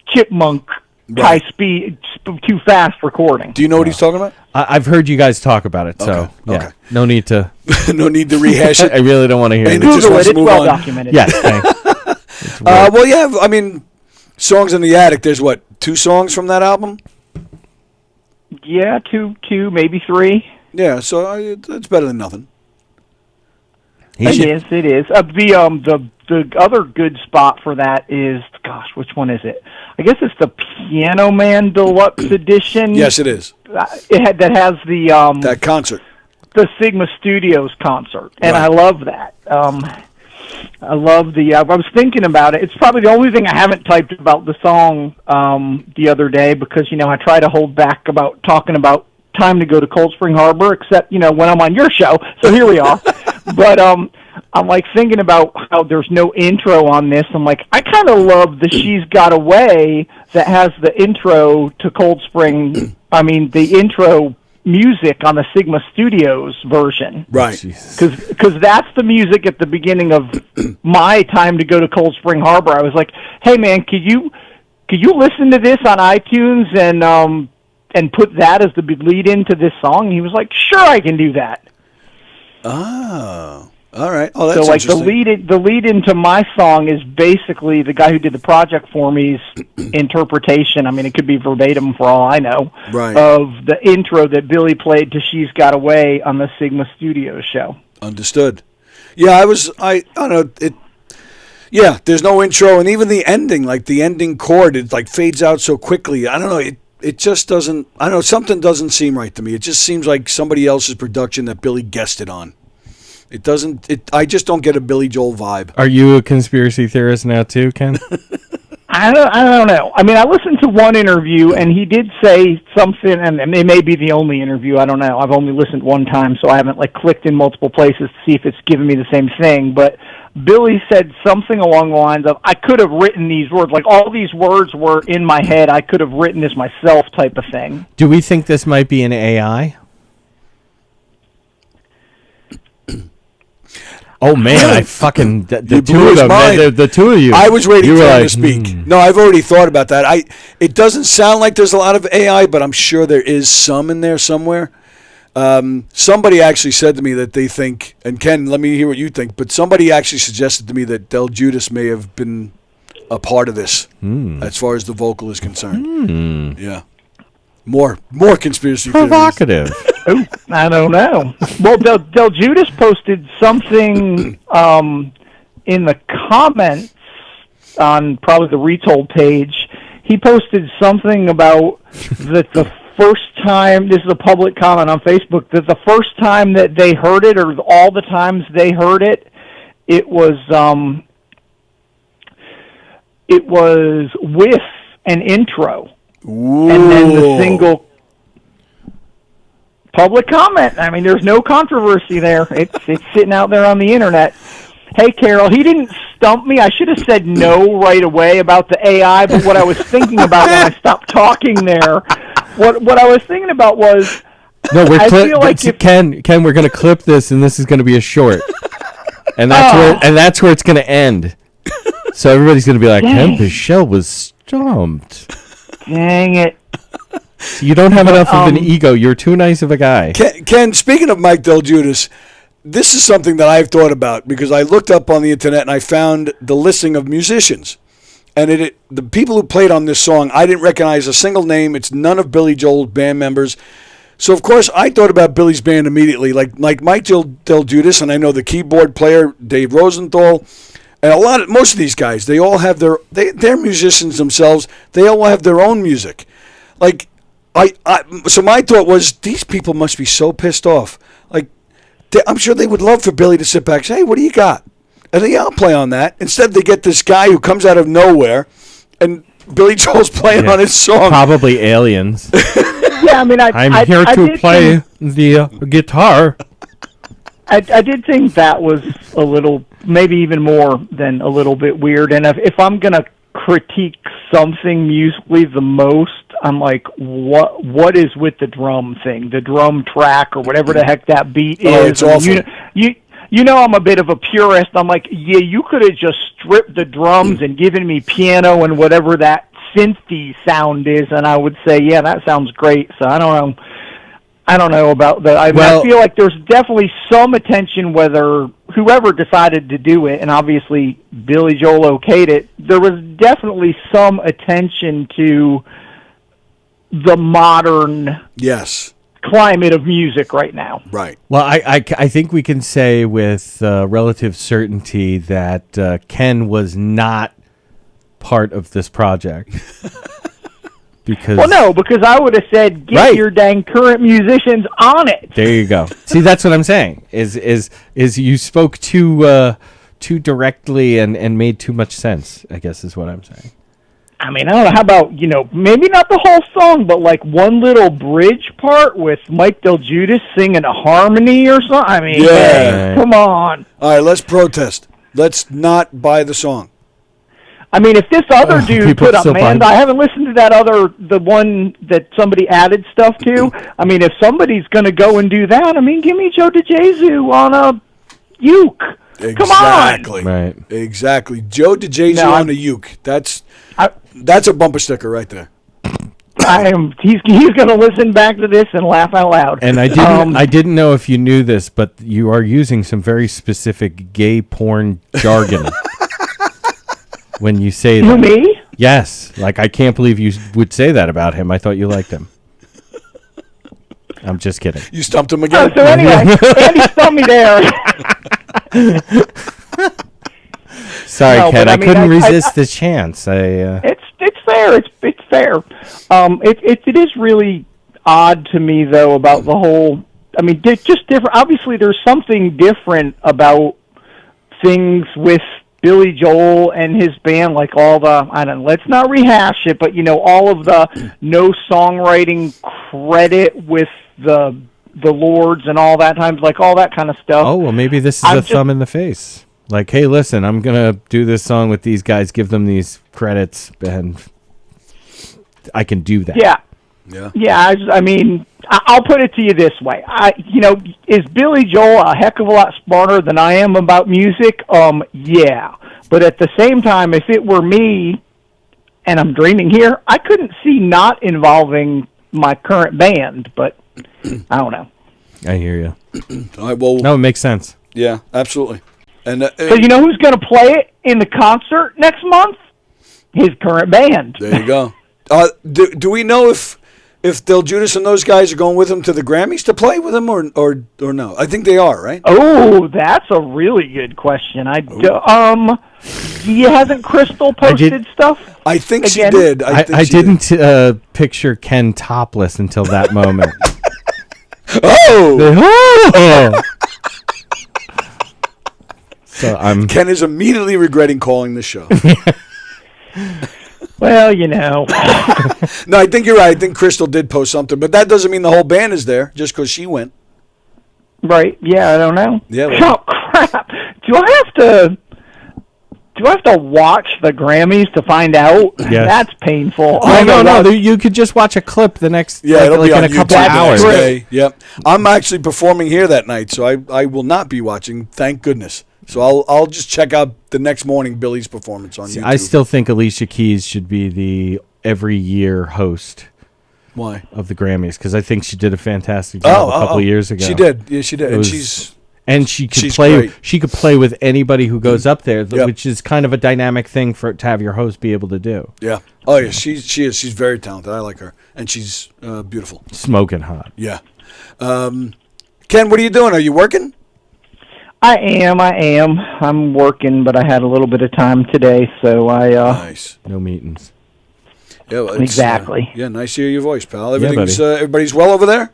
chipmunk high speed, too fast recording. Do you know what he's talking about? I've heard you guys talk about it, so Okay, yeah, okay. no need to. No need to rehash it. I really don't want to hear Hey, it. just Google wants it; to it's move well on. documented. Yes, thanks. Well, yeah. I mean, Songs in the Attic. There's what, 2 songs from that album? Yeah, two, maybe 3. Yeah. So it's better than nothing. It is. The other good spot for that is, gosh, which one is it? I guess it's the Piano Man Deluxe Edition. Yes, it is. That has the That concert. the Sigma Studios concert, and Right. I love that. I love the. I was thinking about it. It's probably the only thing I haven't typed about the song the other day because I try to hold back about talking about Time to Go to Cold Spring Harbor, except when I'm on your show. So here we are. But I'm like thinking about how there's no intro on this. I'm like, I kind of love the She's Got Away that has the intro to Cold Spring. I mean, the intro music on the Sigma Studios version. Right. Because that's the music at the beginning of my Time to Go to Cold Spring Harbor. I was like, hey, man, could could you listen to this on iTunes and put that as the lead into this song? And he was like, sure, I can do that. Oh, all right. Oh, that's so like interesting. the lead into my song is basically the guy who did the project for me's interpretation. I mean, it could be verbatim for all I know, right, of the intro that Billy played to "She's Got Away" on the Sigma Studios show. Understood. Yeah, I don't know it. Yeah, there's no intro, and even the ending, like the ending chord, it like fades out so quickly. I don't know. It just doesn't. I don't know. Something doesn't seem right to me. It just seems like somebody else's production that Billy guessed it on. It doesn't. I just don't get a Billy Joel vibe. Are you a conspiracy theorist now too, Ken? I don't know. I mean, I listened to one interview, and he did say something, and it may be the only interview. I don't know. I've only listened one time, so I haven't like clicked in multiple places to see if it's giving me the same thing. But Billy said something along the lines of, I could have written these words. Like, all these words were in my head. I could have written this myself type of thing. Do we think this might be an AI? Oh man, I fucking the two of them, the two of you. I was waiting for him to speak. No, I've already thought about that. It doesn't sound like there's a lot of AI, but I'm sure there is some in there somewhere. Somebody actually said to me that they think, and Ken, let me hear what you think. But somebody actually suggested to me that Del Judas may have been a part of this, as far as the vocal is concerned. Yeah. More conspiracy provocative. Ooh, I don't know. Well, Del Judas posted something in the comments on probably the Retold page. He posted something about that the first time, this is a public comment on Facebook, that the first time that they heard it, or all the times they heard it, it was with an intro. Ooh. And then the single public comment. I mean, there's no controversy there. It's sitting out there on the internet. Hey, Carol, he didn't stump me. I should have said no right away about the AI, but what I was thinking about when I stopped talking there, what I was thinking about was, no, like Ken, we're going to clip this, and this is going to be a short, and that's where it's going to end. So everybody's going to be like, Ken Bichelle was stumped. Dang it. You don't have enough of an ego. You're too nice of a guy. Ken, speaking of Mike Del Judas, this is something that I've thought about because I looked up on the internet and I found the listing of musicians. And the people who played on this song, I didn't recognize a single name. It's none of Billy Joel's band members. So, of course, I thought about Billy's band immediately, like Mike Del Judas, and I know the keyboard player, Dave Rosenthal. And most of these guys, they all have they're musicians themselves. They all have their own music. Like, so my thought was, these people must be so pissed off. Like, I'm sure they would love for Billy to sit back and say, hey, what do you got? And then, I'll play on that. Instead, they get this guy who comes out of nowhere, and Billy Joel's playing on his song. Probably aliens. Yeah, I mean, I'm here to play the guitar. I did think that was a little, maybe even more than a little bit weird. And if I'm going to critique something musically the most, I'm like, what is with the drum thing, the drum track or whatever the heck that beat is? Oh, it's awful. You know I'm a bit of a purist. I'm like, yeah, you could have just stripped the drums and given me piano and whatever that synthy sound is, and I would say, yeah, that sounds great. So I don't know about that. I feel like there's definitely some attention, whether whoever decided to do it, and obviously Billy Joel okayed it, there was definitely some attention to the modern climate of music right now. Right. Well, I think we can say with relative certainty that Ken was not part of this project. Because I would have said, get your dang current musicians on it. There you go. See, that's what I'm saying. Is you spoke too directly and made too much sense, I guess is what I'm saying. I mean, I don't know, how about, maybe not the whole song, but like one little bridge part with Mike Del Judas singing a harmony or something? I mean, hey, come on. All right, let's protest. Let's not buy the song. I mean, if this other dude put up, man, I haven't listened to the one that somebody added stuff to. I mean, if somebody's going to go and do that, I mean, give me Joe DeJesus on a uke. Exactly. Come on. Right. Exactly. Joe DeJesus on a uke. That's That's a bumper sticker right there. He's going to listen back to this and laugh out loud. And I didn't know if you knew this, but you are using some very specific gay porn jargon when you say that. Who, me? Yes. Like, I can't believe you would say that about him. I thought you liked him. I'm just kidding. You stumped him again. Oh, so anyway, Andy stumped me there. Sorry, No, Ken. but I I mean, couldn't I- resist the chance. It's fair. It's fair. It is really odd to me though about the whole. I mean, just different. Obviously, there's something different about things with Billy Joel and his band, like all the, I don't know, let's not rehash it, but all of the no songwriting credit with the Lords and all that times, like all that kind of stuff. Oh, well, maybe this is I'm a thumb in the face. Like, hey, listen, I'm going to do this song with these guys, give them these credits, and I can do that. Yeah. Yeah. I mean, I'll put it to you this way. Is Billy Joel a heck of a lot smarter than I am about music? Yeah. But at the same time, if it were me, and I'm dreaming here, I couldn't see not involving my current band, but I don't know. I hear you. All right, well, No, it makes sense. yeah, absolutely. And So you know who's going to play it in the concert next month? His current band. there you go. Do we know if Del Judas and those guys are going with him to the Grammys to play with him or no? I think they are, right? Oh, that's a really good question. Hasn't Crystal posted stuff? I think she Again? did. I didn't picture Ken topless until that moment. Oh! So I'm. Ken is immediately regretting calling the show. Well, No, I think you're right. I think Crystal did post something, but that doesn't mean the whole band is there just because she went. Right. Yeah, I don't know. Yeah, well- Oh, crap. Do I have to watch the Grammys to find out? Yes. That's painful. Oh, no. watch- You could just watch a clip the next. Yeah, it'll be in on a couple YouTube hours. the next day. Yep. I'm actually performing here that night, so I will not be watching. Thank goodness. So I'll just check out the next morning Billy's performance on YouTube. I still think Alicia Keys should be the every year host Why? of the Grammys because I think she did a fantastic job a couple years ago. She did. Yeah, she did. It And was- And she could she's play. great. She could play with anybody who goes up there, Yep. which is kind of a dynamic thing to have your host be able to do. Yeah. Oh yeah, she is. She's very talented. I like her, and she's beautiful. Smoking hot. Yeah. Ken, what are you doing? Are you working? I am. I'm working, but I had a little bit of time today, so I... Nice. No meetings. Yeah, well, it's, Exactly. yeah, nice to hear your voice, pal. buddy. Everybody's well over there.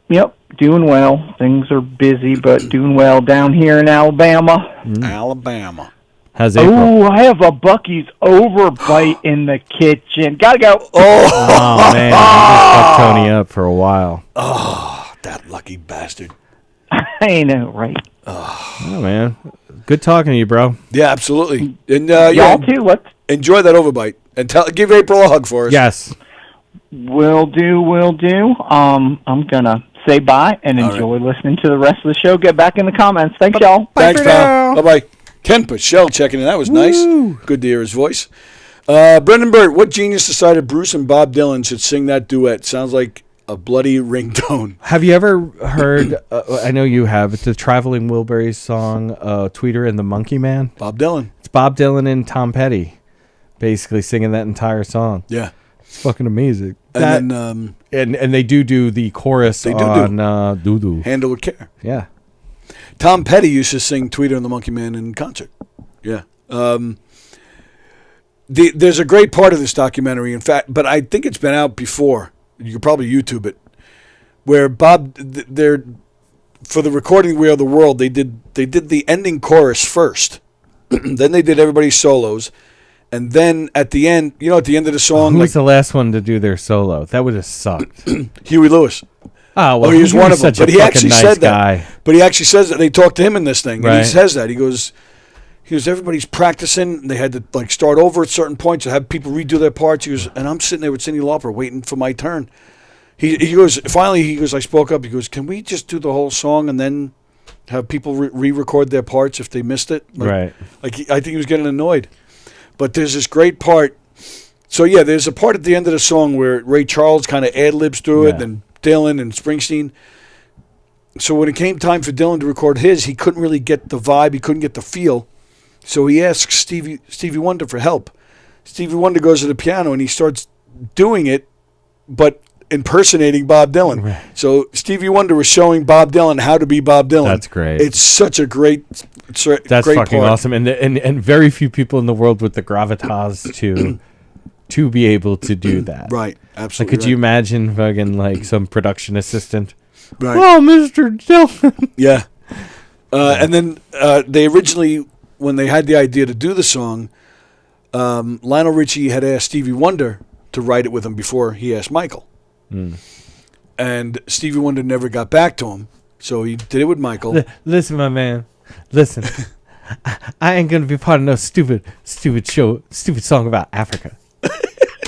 Yep. Doing well. Things are busy, but doing well down here in Alabama. Alabama. How's April? Oh, I have a Bucky's overbite in the kitchen. Gotta go. Oh man, I just fucked Tony up for a while. Oh, that lucky bastard. I know, right? Oh man, good talking to you, bro. Yeah, absolutely. And Y'all too. Let's. enjoy that overbite and give April a hug for us. Yes. Will do. I'm gonna say bye and enjoy listening to the rest of the show. Get back in the comments. Thanks, y'all. Thanks, pal. Bye bye. Ken Pichelle checking in. That was nice. Good to hear his voice. Brendan Burt, what genius decided Bruce and Bob Dylan should sing that duet? Sounds like a bloody ringtone. Have you ever heard? I know you have. It's the Traveling Wilburys song, "Tweeter and the Monkey Man." Bob Dylan. It's Bob Dylan and Tom Petty, basically singing that entire song. Yeah. It's fucking amazing. And then And they do the chorus They do. on Doo Doo. Handle with Care. Yeah. Tom Petty used to sing Tweeter and the Monkey Man in concert. Yeah. There's a great part of this documentary, in fact, but I think it's been out before. You could probably YouTube it, where Bob, for the recording "We Are the World," they did the ending chorus first, then they did everybody's solos, and then at the end, at the end of the song, Who was the last one to do their solo? That would have sucked. Huey Lewis. Oh, well, He was one of them, such but a he fucking actually nice said guy. that. But he actually says that they talked to him in this thing, and Right. he says that he goes, everybody's practicing. They had to start over at certain points and have people redo their parts. He goes, and I'm sitting there with Cyndi Lauper waiting for my turn. He goes, finally, I spoke up. He goes, can we just do the whole song and then have people re-record their parts if they missed it? Right. I think he was getting annoyed. But there's this great part. So, yeah, there's a part at the end of the song where Ray Charles kind of ad-libs through it, and Dylan and Springsteen. So when it came time for Dylan to record his, he couldn't really get the vibe. He couldn't get the feel. So he asks Stevie Wonder for help. Stevie Wonder goes to the piano, and he starts doing it, but impersonating Bob Dylan. Right. So Stevie Wonder was showing Bob Dylan how to be Bob Dylan. That's great. It's such a great That's great fucking part. awesome. And very few people in the world with the gravitas to be able to do that. Right, Like, absolutely. could you imagine fucking like some production assistant? Right. Oh, Mr. Dylan. Yeah. And then they originally, when they had the idea to do the song, Lionel Richie had asked Stevie Wonder to write it with him before he asked Michael. And Stevie Wonder never got back to him, so he did it with Michael. Listen, my man. Listen. I ain't gonna be part of no stupid song about Africa.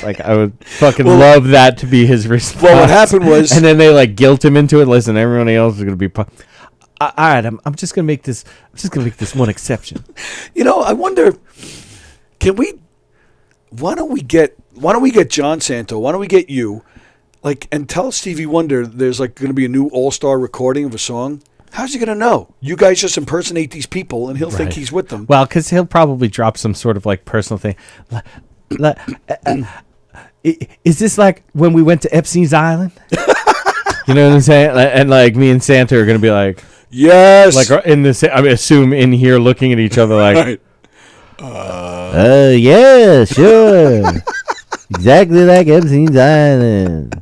Like, I would fucking love that to be his response. Well, what happened was, and then they like guilt him into it. Listen, everyone else is gonna be. All right, I'm just gonna make this. I'm just gonna make this one exception. you know, I wonder, can we? Why don't we get John Santo? Why don't we get you, like, and tell Stevie Wonder there's like going to be a new all-star recording of a song? How's he going to know? You guys just impersonate these people, and he'll think he's with them. Well, because he'll probably drop some sort of like personal thing. Is this like when we went to Epstein's Island? You know what I'm saying? And like me and Santa are gonna be like, yes, like in this. I assume in here looking at each other like, right. yeah, sure, exactly like Epstein's Island.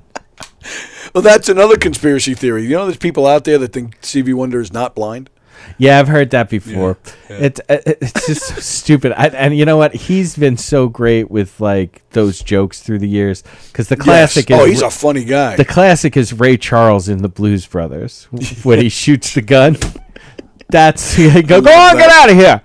Well, that's another conspiracy theory. You know, there's people out there that think Stevie Wonder is not blind. Yeah, I've heard that before. Yeah. It's just so stupid. And you know what? He's been so great with like those jokes through the years. Because the classic is he's a funny guy. The classic is Ray Charles in the Blues Brothers when he shoots the gun. That's go on, get out of here.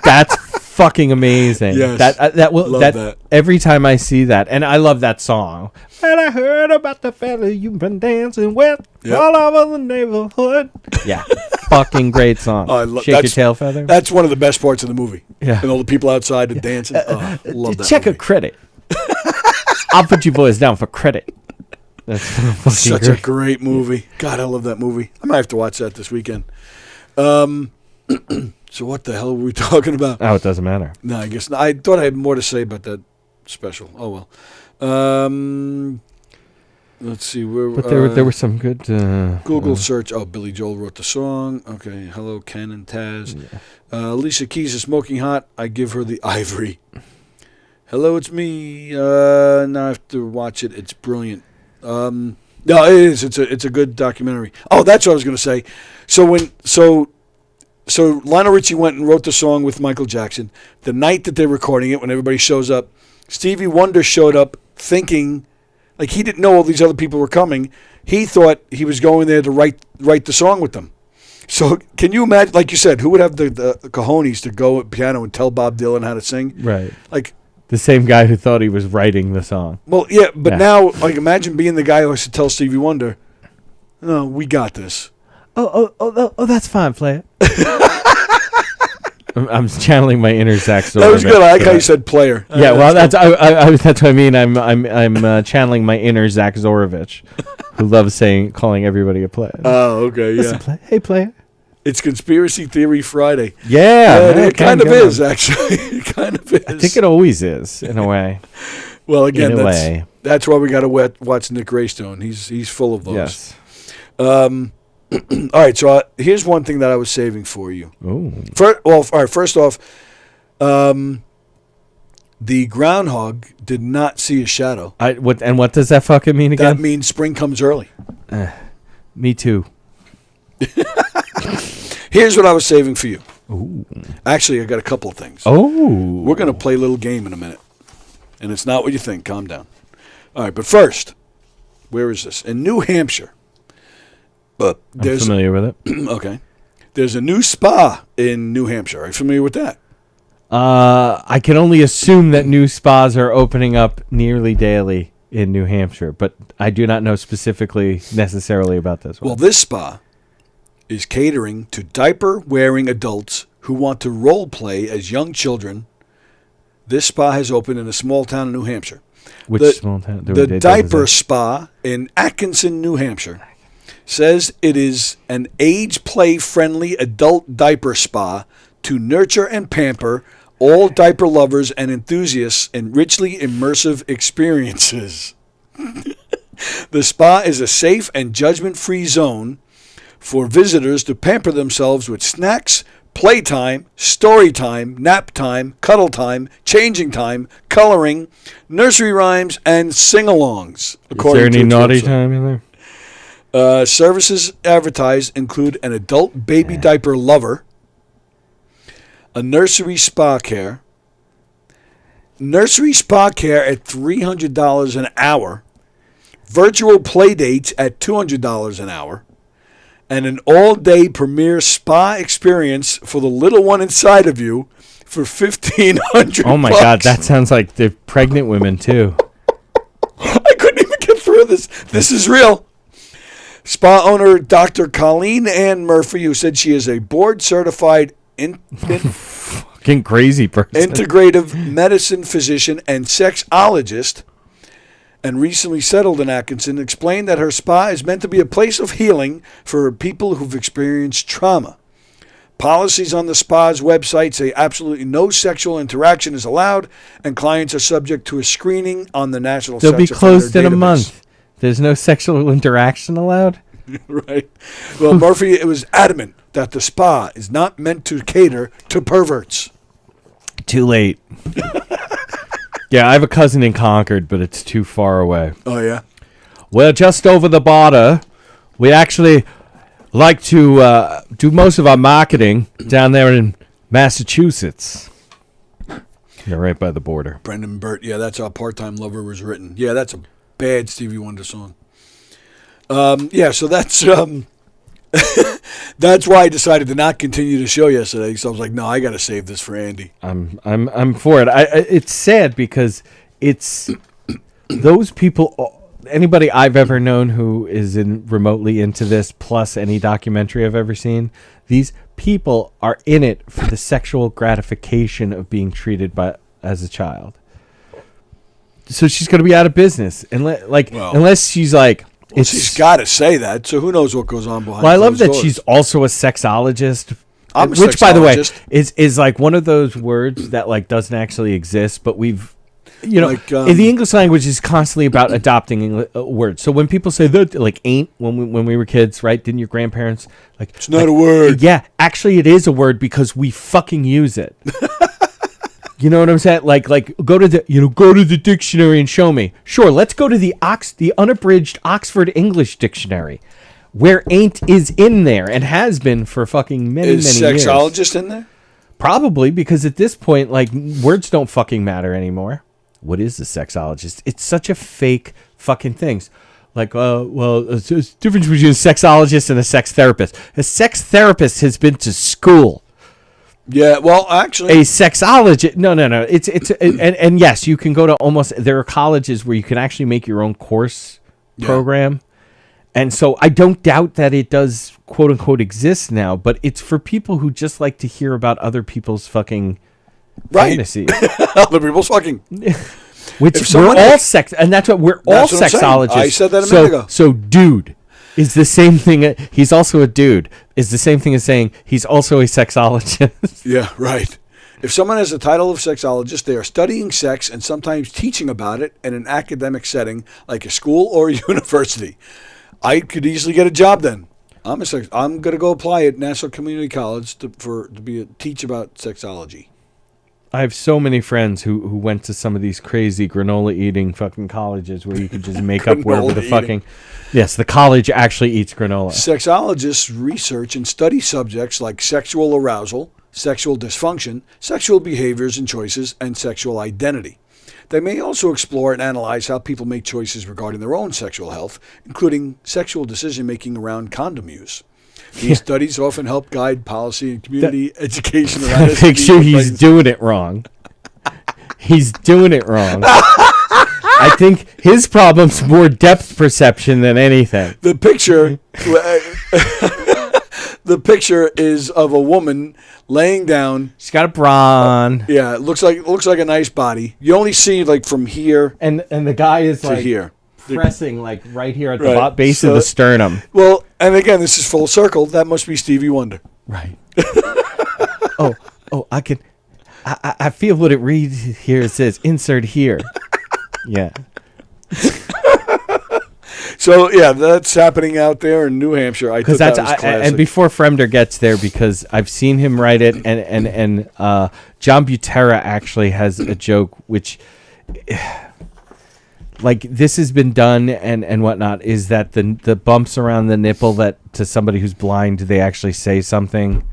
That's fucking amazing. Yes. That every time I see that, and I love that song. And I heard about the fella you've been dancing with all over the neighborhood. Yeah, fucking great song. Shake your tail feather. That's one of the best parts of the movie. Yeah, and all the people outside and dancing. Love that. Check movie. a credit. I'll put you boys down for credit. That's such a great movie. God, I love that movie. I might have to watch that this weekend. So what the hell were we talking about? Oh, it doesn't matter. No, I guess not. I thought I had more to say about that special. Oh well. Let's see. But there were some good Google search. Oh, Billy Joel wrote the song. Okay. Hello, Ken and Taz. Yeah. Alicia Keys is smoking hot. I give her the ivory. Hello, it's me. Now I have to watch it. It's brilliant. No, it is. It's a good documentary. Oh, that's what I was going to say. So Lionel Richie went and wrote the song with Michael Jackson. The night that they're recording it, when everybody shows up, Stevie Wonder showed up thinking, like, he didn't know all these other people were coming. He thought he was going there to write the song with them. So can you imagine, like you said, who would have the cojones to go at piano and tell Bob Dylan how to sing? Right. Like the same guy who thought he was writing the song. Well, yeah, but now, like, imagine being the guy who has to tell Stevie Wonder, "No, we got this." Oh, that's fine, player. I'm channeling my inner Zach Zorvich. That was good. I like how you said player. Yeah, well, that's what I mean. I'm channeling my inner Zach Zorvich, who loves calling everybody a player. Oh, okay, yeah. Listen, hey, player. It's Conspiracy Theory Friday. Yeah, it kind of is, actually. It kind of is. I think it always is, in a way. Well, again, that's why we got to watch Nick Greystone. He's full of those. Yes. All right, so here's one thing that I was saving for you. Ooh. All right, first off, the groundhog did not see a shadow. What does that fucking mean again? That means spring comes early. Me too. Here's what I was saving for you. Ooh. Actually, I got a couple of things. Oh. We're going to play a little game in a minute. And it's not what you think. Calm down. All right, but first, where is this? In New Hampshire. I'm familiar with it. Okay. There's a new spa in New Hampshire. Are you familiar with that? I can only assume that new spas are opening up nearly daily in New Hampshire, but I do not know specifically necessarily about this one. Well, this spa is catering to diaper-wearing adults who want to role play as young children This spa has opened in a small town in New Hampshire. Which small town? The Diaper Spa in Atkinson, New Hampshire, says it is an age-play-friendly adult diaper spa to nurture and pamper all diaper lovers and enthusiasts in richly immersive experiences. The spa is a safe and judgment-free zone for visitors to pamper themselves with snacks, playtime, story time, nap time, cuddle time, changing time, coloring, nursery rhymes, and sing-alongs. Is there any naughty time in there? Services advertised include an adult baby diaper lover, a nursery spa care at $300 an hour, virtual play dates at $200 an hour, and an all-day premier spa experience for the little one inside of you for $1,500. Oh my God, that sounds like the pregnant women too. I couldn't even get through this. This is real. Spa owner Dr. Colleen Ann Murphy, who said she is a board-certified fucking crazy person, integrative medicine physician and sexologist, and recently settled in Atkinson, explained that her spa is meant to be a place of healing for people who've experienced trauma. Policies on the spa's website say absolutely no sexual interaction is allowed, and clients are subject to a screening on the National They'll Sex be closed in Offender a Database. month. There's no sexual interaction allowed? Right. Well, Murphy was adamant that the spa is not meant to cater to perverts. Too late. Yeah, I have a cousin in Concord, but it's too far away. Oh, yeah? Well, just over the border, we actually like to do most of our marketing down there in Massachusetts. Yeah, right by the border. Brendan Burt. Yeah, that's how Part-Time Lover was written. Yeah, that's a bad Stevie Wonder song. Yeah, so that's that's why I decided to not continue the show yesterday. So I was like, no, I got to save this for Andy. I'm for it. It's sad because it's those people. Anybody I've ever known who is remotely into this, plus any documentary I've ever seen, these people are in it for the sexual gratification of being treated as a child. So she's going to be out of business unless she's like. She's got to say that. So who knows what goes on behind. Well, I love that doors. she's also a sexologist. I'm a which, by the way, sexologist. is like one of those words that like doesn't actually exist, but we've. Like, in the English language is constantly about adopting words. So when people say that, like ain't, when we were kids, right? Didn't your grandparents like? It's not a word. Yeah, actually, it is a word because we fucking use it. You know what I'm saying? Like go to the dictionary and show me. Sure, let's go to the unabridged Oxford English Dictionary, where ain't is in there and has been for fucking many years. Is sexologist in there? Probably, because at this point, like, words don't fucking matter anymore. What is a sexologist? It's such a fake fucking thing. Like, there's a difference between a sexologist and a sex therapist. A sex therapist has been to school. Yeah, well, actually, a sexologist. No. And yes, you can go to there are colleges where you can actually make your own course program. And so I don't doubt that it does, quote unquote, exist now, but it's for people who just like to hear about other people's fucking fantasies. Other people's fucking. Which we're all sex, and that's what we're all sexologists. I said that a minute ago. So, dude is the same thing. He's also a dude. Is the same thing as saying he's also a sexologist. Yeah, right. If someone has the title of sexologist, they are studying sex and sometimes teaching about it in an academic setting like a school or a university. I could easily get a job then. I'm going to go apply at National Community College to teach about sexology. I have so many friends who went to some of these crazy granola eating fucking colleges where you could just make up wherever the fucking. Yes, the college actually eats granola. Sexologists research and study subjects like sexual arousal, sexual dysfunction, sexual behaviors and choices, and sexual identity. They may also explore and analyze how people make choices regarding their own sexual health, including sexual decision-making around condom use. These studies often help guide policy and community education around STD. Picture he's doing it wrong. He's doing it wrong. I think his problem's more depth perception than anything. The picture, the picture is of a woman laying down. She's got a bra on. Yeah, it looks like a nice body. You only see like from here And the guy is to like here. pressing like right here at the Right. base of So- the sternum. Well, and again, this is full circle. That must be Stevie Wonder. Right. oh, I can. I feel what it reads here. It says insert here. Yeah. So yeah, that's happening out there in New Hampshire. I thought Because that was classic. and before Fremder gets there, because I've seen him write it, and John Butera actually has a joke which, like, this has been done and whatnot, is that the bumps around the nipple, that to somebody who's blind they actually say something,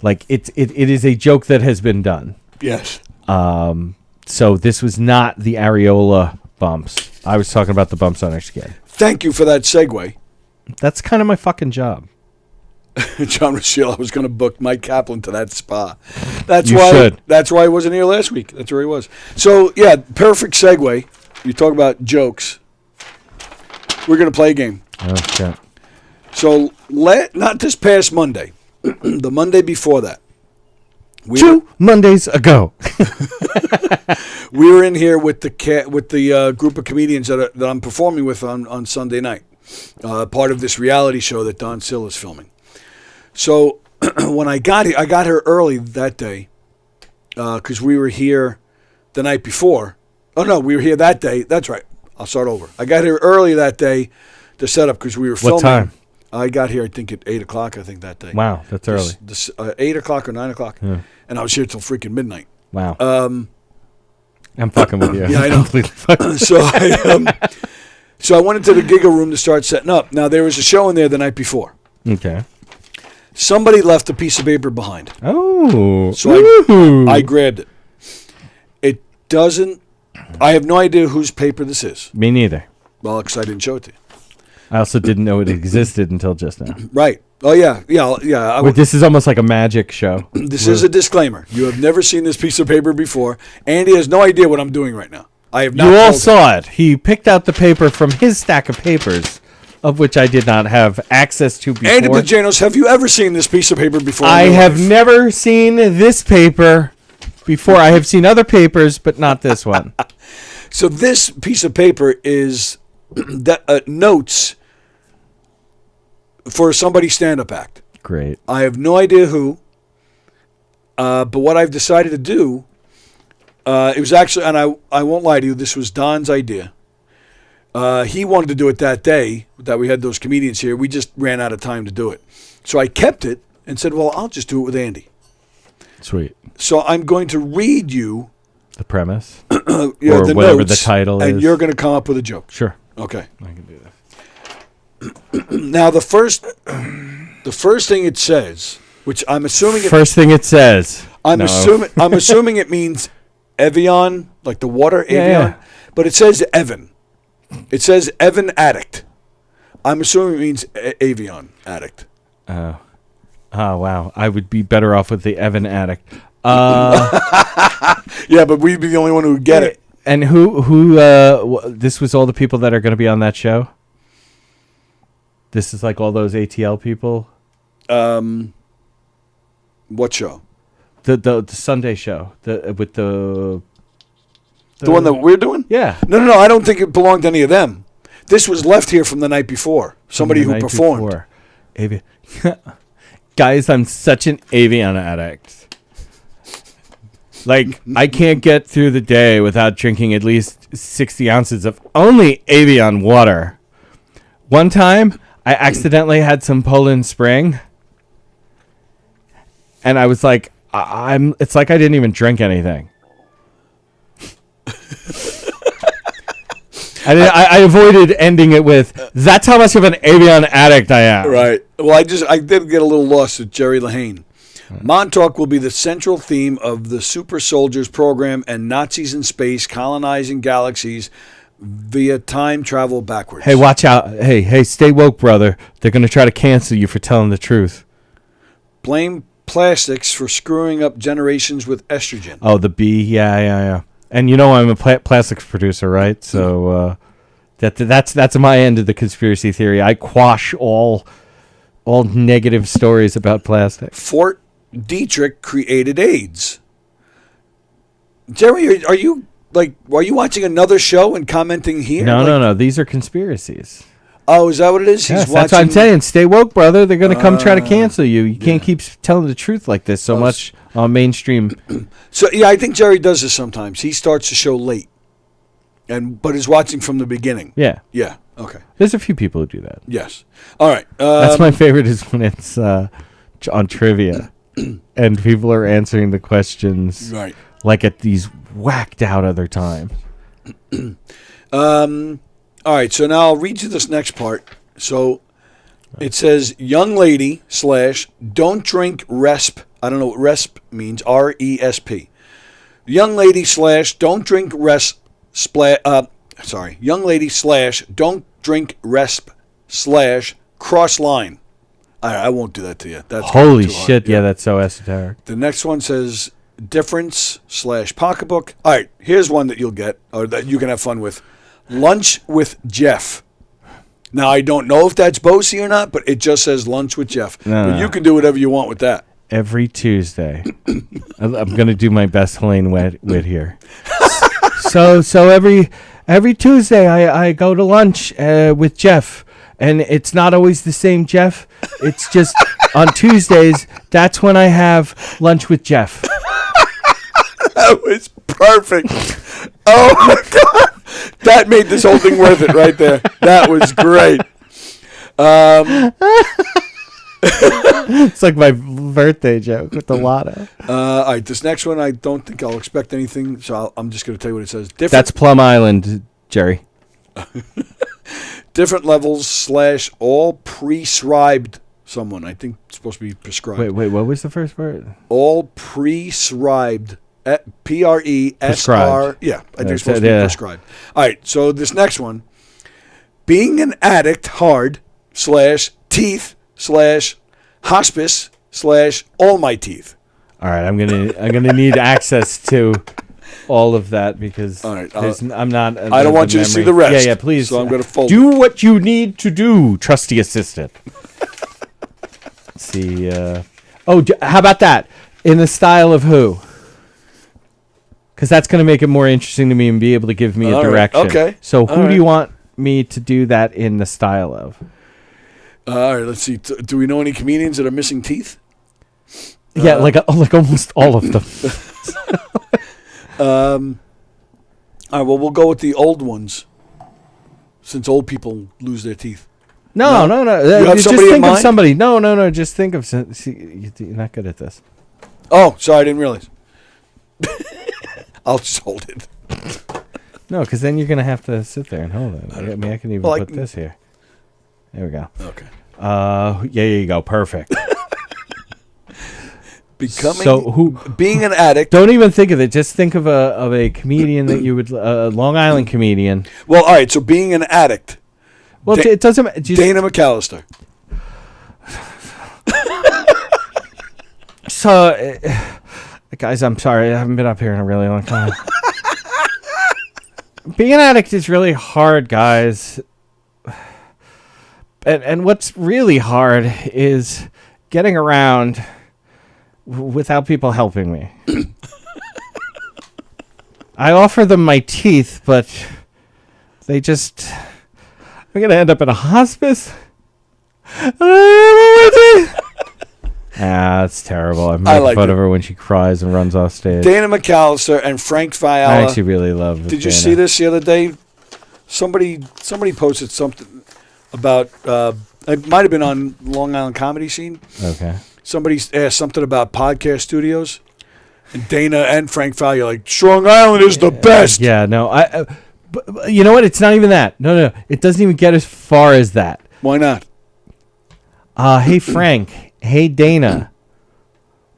like it is a joke that has been done. Yes. So this was not the areola bumps. I was talking about the bumps on her skin. Thank you for that segue. That's kind of my fucking job. John Rashiel, I was going to book Mike Kaplan to that spa. That's You why. should. That's why I wasn't here last week. That's where he was. So yeah, perfect segue. You talk about jokes. We're going to play a game. Oh shit. So not this past Monday, the Monday before that. Two Mondays ago. We were in here with the group of comedians that I'm performing with on Sunday night, part of this reality show that Don Sill is filming. So when I got here, I got here early that day because we were here the night before. Oh no, we were here that day. That's right. I'll start over. I got here early that day to set up because we were filming. What time? I got here, I think, at 8 o'clock, I think, that day. Wow, that's early. 8 o'clock or 9 o'clock. Yeah. And I was here till freaking midnight. Wow. I'm fucking with you. Yeah, I know. Completely fucking- So I went into the Giga room to start setting up. Now, there was a show in there the night before. Okay. Somebody left a piece of paper behind. Oh. So Ooh. I grabbed it. It doesn't... I have no idea whose paper this is. Me neither. Well, because I didn't show it to you. I also didn't know it existed until just now. Right. Oh, yeah. Wait, this is almost like a magic show. This is a disclaimer. You have never seen this piece of paper before. Andy has no idea what I'm doing right now. I have not You all told him. saw it. He picked out the paper from his stack of papers, of which I did not have access to before. Andy Plagainos, have you ever seen this piece of paper before? I in your have life? never seen this paper before. I have seen other papers, but not this one. So this piece of paper is notes for somebody's stand-up act. Great. I have no idea who, but what I've decided to do, it was actually, and I won't lie to you, this was Don's idea. He wanted to do it that day that we had those comedians here. We just ran out of time to do it. So I kept it and said, well, I'll just do it with Andy. Sweet. So I'm going to read you The premise. the whatever notes, the title and is. you're going to come up with a joke. Sure. Okay. I can do that. Now the first thing it says, which I'm assuming First thing it says. I'm No. assuming it means Evian, like the water Evian, Yeah. but it says Evan. It says Evan addict. I'm assuming it means Avion addict. Oh, wow. I would be better off with the Evan addict. Yeah, but we'd be the only one who would get it. And who this was all the people that are going to be on that show? This is like all those ATL people? What show? The Sunday show. With the one that we're doing? Yeah. No. I don't think it belonged to any of them. This was left here from the night before. Somebody From the who night performed. before. Guys, I'm such an Avion addict. Like, I can't get through the day without drinking at least 60 ounces of only Avion water. One time, I accidentally had some Poland Spring, and I was like, it's like I didn't even drink anything. I avoided ending it with, that's how much of an Avion addict I am. Right. Well, I did get a little lost with Jerry Lahane. Montauk will be the central theme of the Super Soldiers program and Nazis in space colonizing galaxies via time travel backwards. Hey, watch out. Hey, stay woke, brother. They're going to try to cancel you for telling the truth. Blame plastics for screwing up generations with estrogen. Oh, the B. Yeah. And you know I'm a plastics producer, right? So that's my end of the conspiracy theory. I quash all all negative stories about plastic. Fort Detrick created AIDS. Jerry, are you watching another show and commenting here? No. These are conspiracies. Oh, is that what it is? Yes, that's what I'm saying. Stay woke, brother. They're going to come try to cancel you. You can't keep telling the truth like this so much on mainstream. So, yeah, I think Jerry does this sometimes. He starts the show late, but is watching from the beginning. Yeah. Yeah, okay. There's a few people who do that. Yes. All right. That's my favorite is when it's on trivia and people are answering the questions like at these whacked out other times. All right, so now I'll read you this next part. So it says, young lady / don't drink resp. I don't know what resp means, RESP. Young lady / don't drink resp. Young lady / don't drink resp / cross line. I won't do that to you. That's holy shit, yeah, that's so esoteric. The next one says difference / pocketbook. All right, here's one that you'll get, or that you can have fun with. Lunch with Jeff. Now, I don't know if that's bossy or not, but it just says lunch with Jeff. No. You can do whatever you want with that. Every Tuesday. I'm going to do my best Helene wit here. So every Tuesday I go to lunch with Jeff. And it's not always the same Jeff. It's just on Tuesdays, that's when I have lunch with Jeff. That was perfect. Oh, my God. That made this whole thing worth it right there. That was great. It's like my birthday joke with the lotto. All right, this next one, I don't think I'll expect anything, so I'm just going to tell you what it says. That's Plum Island, Jerry. Different levels / all prescribed someone. I think it's supposed to be prescribed. Wait, what was the first word? All prescribed. PRESR. Prescribed. Yeah, I think it's supposed to be prescribed. All right, so this next one. Being an addict hard / teeth / hospice / all my teeth. All right, I'm gonna need access to all of that because I'm not. I don't want you to see the rest. Yeah, please. So I'm going to fold. Do what you need to do, trusty assistant. Let's see. How about that? In the style of who? Because that's going to make it more interesting to me and be able to give me a direction. Right. Okay. So who do you want me to do that in the style of? All right, let's see. Do we know any comedians that are missing teeth? Yeah, like almost all of them. All right, well, we'll go with the old ones, since old people lose their teeth. No. You have just somebody in think of mind? somebody. No. Just think of. See, you're not good at this. Oh, sorry, I didn't realize. I'll just hold it. No, because then you're going to have to sit there and hold it. I can even put this here. There we go. Okay. Yeah, there you go. Perfect. Being an addict. Don't even think of it. Just think of a comedian that you would, a Long Island comedian. Well, all right. So being an addict. Well, it doesn't. Dana McAllister. So, guys, I'm sorry. I haven't been up here in a really long time. Being an addict is really hard, guys. And what's really hard is getting around without people helping me. I offer them my teeth, but they just... I'm going to end up in a hospice. That's terrible. I'm making fun of her when she cries and runs off stage. Dana McAllister and Frank Fiala. I actually really love Did you see this the other day? Somebody posted something about... it might have been on Long Island Comedy Scene. Okay. Somebody asked something about podcast studios. And Dana and Frank Fiala are like, Strong Island is the best. Yeah, no. But you know what? It's not even that. No. It doesn't even get as far as that. Why not? Hey, Frank. Hey, Dana.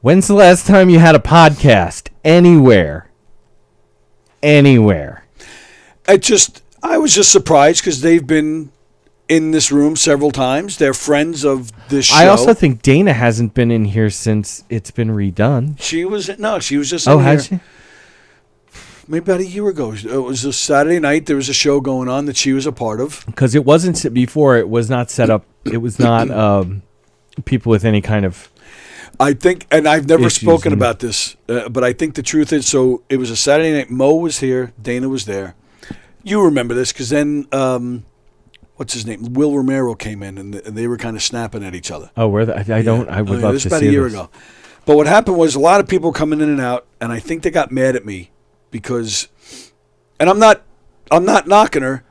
When's the last time you had a podcast? Anywhere. I was just surprised because they've been in this room several times. They're friends of this show. I also think Dana hasn't been in here since it's been redone. She was just in here. Oh, has she? Maybe about a year ago. It was a Saturday night. There was a show going on that she was a part of. Because it wasn't before. It was not set up. It was not people with any kind of. I think, and I've never Issues spoken and- about this, but I think the truth is, so it was a Saturday night. Mo was here. Dana was there. You remember this because then, what's his name? Will Romero came in, and they were kind of snapping at each other. Oh, where I don't. I would love this to about see a year this. ago. But what happened was a lot of people coming in and out, and I think they got mad at me because, and I'm not knocking her,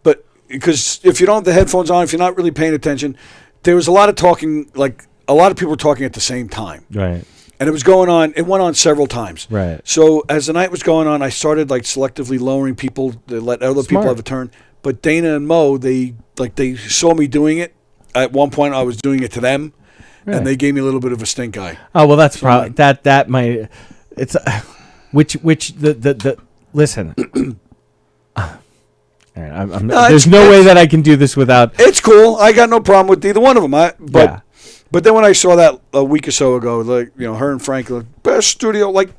but because if you don't have the headphones on, if you're not really paying attention, there was a lot of talking, like a lot of people were talking at the same time. Right. And it was going on. It went on several times. Right. So as the night was going on, I started like selectively lowering people to let other people Smart. have a turn. But Dana and Mo, they saw me doing it. At one point, I was doing it to them, Right. and they gave me a little bit of a stink eye. Oh well, that's probably that might. It's which the listen. All right, I'm No, there's no way that I can do this without. It's cool. I got no problem with either one of them. Yeah. But then when I saw that a week or so ago, like her and Frank, like, best studio, like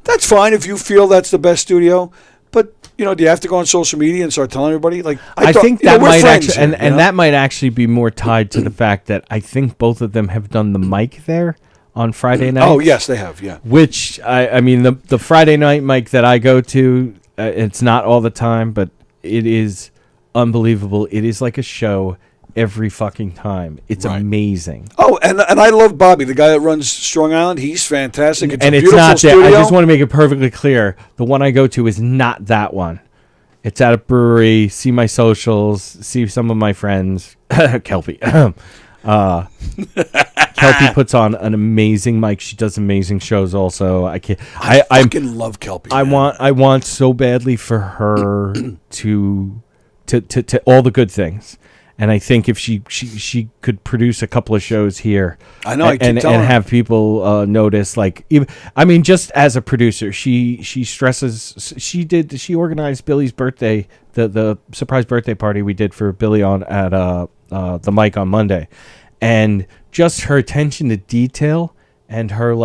that's fine if you feel that's the best studio. But do you have to go on social media and start telling everybody? Like I thought, think that we're might friends actually, here, and that might actually be more tied to the fact that I think both of them have done the mic there on Friday night. Oh yes, they have. Yeah. Which I mean the Friday night mic that I go to, it's not all the time, but it is unbelievable. It is like a show every fucking time. It's Right. amazing. Oh, and I love Bobby, the guy that runs Strong Island. He's fantastic. It's And a it's beautiful not studio. that. I just want to make it perfectly clear. The one I go to is not that one. It's at a brewery. See my socials. See some of my friends. Kelpie. Kelpie puts on an amazing mic. She does amazing shows. Also, I fucking love Kelpie. I want so badly for her to all the good things. And I think if she could produce a couple of shows here, I know, I keep and telling her. have people notice, like, even, I mean, just as a producer, she stresses. She organized Billy's birthday, the surprise birthday party we did for Billy on at the mic on Monday, and just her attention to detail and her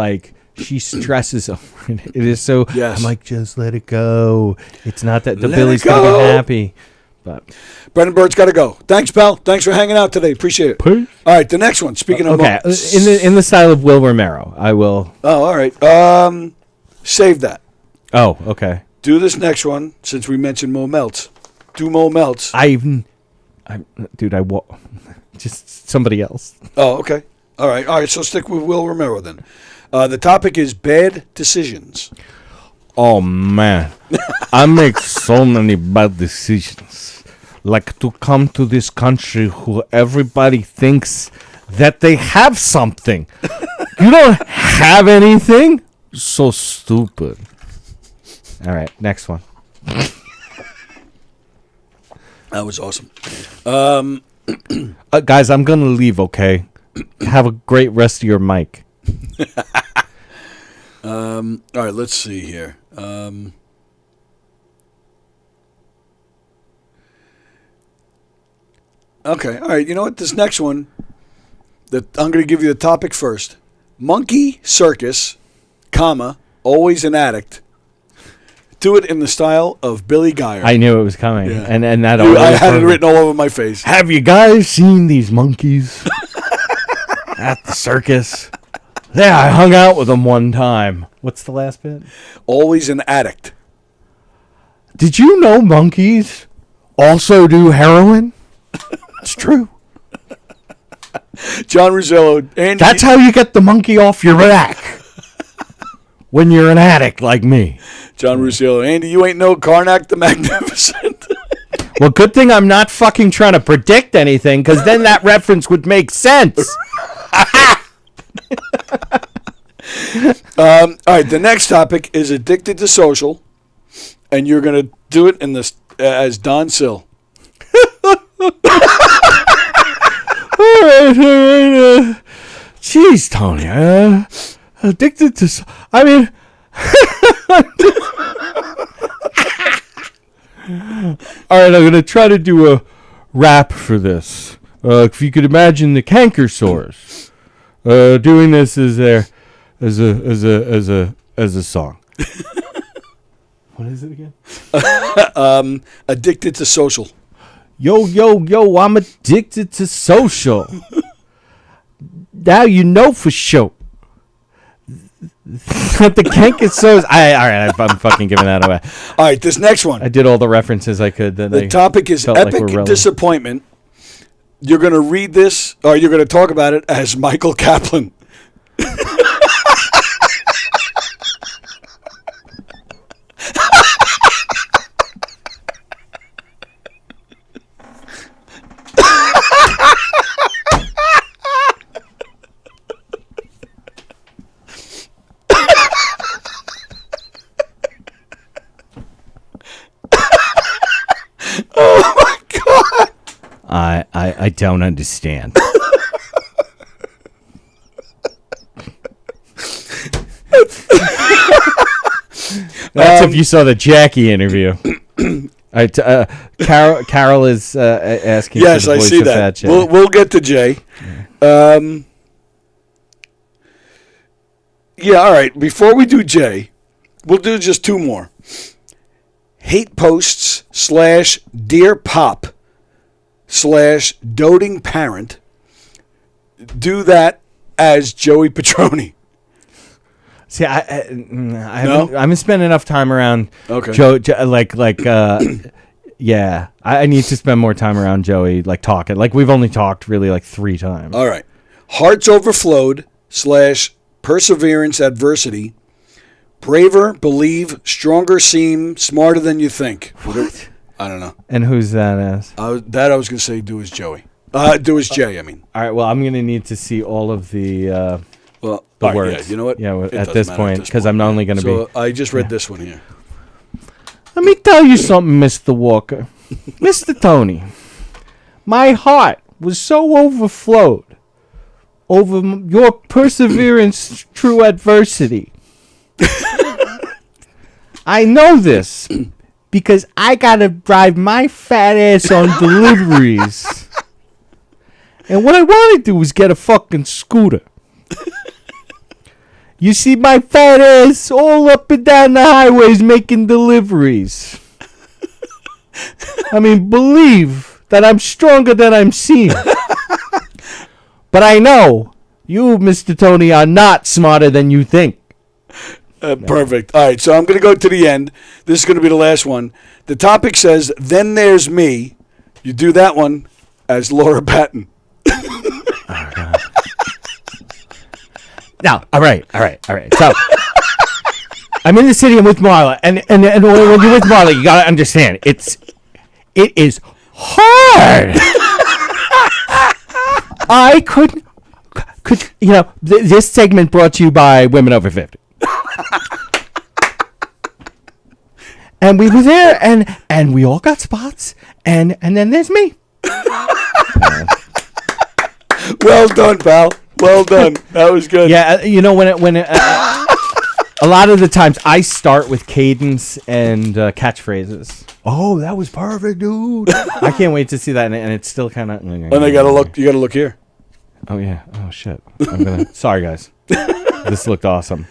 she stresses over it. It is so. Yes. I'm like, just let it go. It's not that the Let Billy's it gonna go. be happy, but. Brendan Bird's got to go. Thanks, pal. Thanks for hanging out today. Appreciate it. Peace. All right, the next one. Speaking of Okay, in the style of Will Romero, I will. Oh, all right. Save that. Oh, okay. Do this next one since we mentioned Mo Melts. Do Mo Melts. Just somebody else. Oh, okay. All right. So stick with Will Romero then. The topic is bad decisions. Oh man, I make so many bad decisions. Like to come to this country who everybody thinks that they have something. You don't have anything? So stupid. All right, next one. That was awesome. Guys, I'm going to leave, okay? Have a great rest of your mic. All right, let's see here. Okay, all right. You know what? This next one, I'm going to give you the topic first. Monkey circus, comma, always an addict. Do it in the style of Billy Geyer. I knew it was coming. Yeah. And that Dude, I always had it hurt me. written all over my face. Have you guys seen these monkeys at the circus? Yeah, I hung out with them one time. What's the last bit? Always an addict. Did you know monkeys also do heroin? It's true. John Rosillo. Andy, That's how you get the monkey off your back. When you're an addict like me. John Rosillo. Andy, you ain't no Karnak the Magnificent. Well, good thing I'm not fucking trying to predict anything, because then that reference would make sense. All right, the next topic is addicted to social, and you're going to do it in this as Don Sill. All right. Jeez, Tony. Addicted to... I mean... All right, I'm going to try to do a rap for this. If you could imagine the canker sores doing this as a song. What is it again? Addicted to social. Yo, I'm addicted to social. Now you know for sure. The Kenkesos. All right, I'm fucking giving that away. All right, this next one. I did all the references I could. The topic is epic disappointment. You're going to read this, or you're going to talk about it as Michael Kaplan. Oh my God! I don't understand. That's if you saw the Jackie interview. Carol is asking. Yes, for the I voice see of that. Fat Jay. We'll get to Jay. Yeah, all right. Before we do Jay, we'll do just two more. Hate posts / dear pop / doting parent. Do that as Joey Petroni. See, I haven't spent enough time around Joe. Yeah, I need to spend more time around Joey, like talking. Like we've only talked really like 3 times. All right, hearts overflowed / perseverance adversity. Braver, believe, stronger seem, smarter than you think. What? I don't know. And who's that as? I was going to say do as Joey. Do as Jay, I mean. All right, well, I'm going to need to see all of the words. Yeah, you know what? Yeah, It at doesn't this matter point, because I'm only going to So be... I just read this one here. Let me tell you something, Mr. Walker. Mr. Tony, my heart was so overflowed over your perseverance through adversity. I know this because I gotta drive my fat ass on deliveries. And what I want to do is get a fucking scooter. You see my fat ass all up and down the highways making deliveries. I mean, believe that I'm stronger than I'm seen. But I know you, Mr. Tony, are not smarter than you think. Perfect. All right, so I'm going to go to the end. This is going to be the last one. The topic says, Then There's Me. You do that one as Laura Patton. Oh, God. Now, all right. So, I'm in the city. I'm with Marla, and when you're with Marla, you gotta understand it is hard. I could this segment brought to you by Women Over 50. And we were there, and we all got spots, and then there's me. Well done, pal. Well done. That was good. Yeah, when a lot of the times I start with cadence and catchphrases. Oh, that was perfect, dude. I can't wait to see that, and it's still kind of. And you got to look here. Oh yeah. Oh shit. Sorry, guys. This looked awesome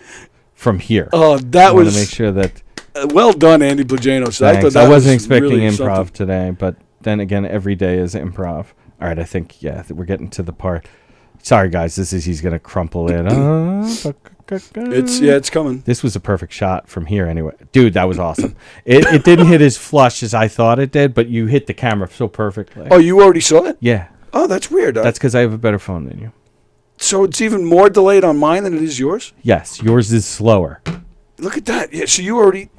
from here. Oh, that was. To make sure that. Well done, Andy Plagainos. I wasn't expecting really improv something. Today, but then again, every day is improv. All right, I think we're getting to the part. Sorry, guys. He's gonna crumple in. It's coming. This was a perfect shot from here, anyway. Dude, that was awesome. It didn't hit as flush as I thought it did, but you hit the camera so perfectly. Oh, you already saw it? Yeah. Oh, that's weird. That's because I have a better phone than you. So it's even more delayed on mine than it is yours? Yes, yours is slower. Look at that. Yeah, so you already...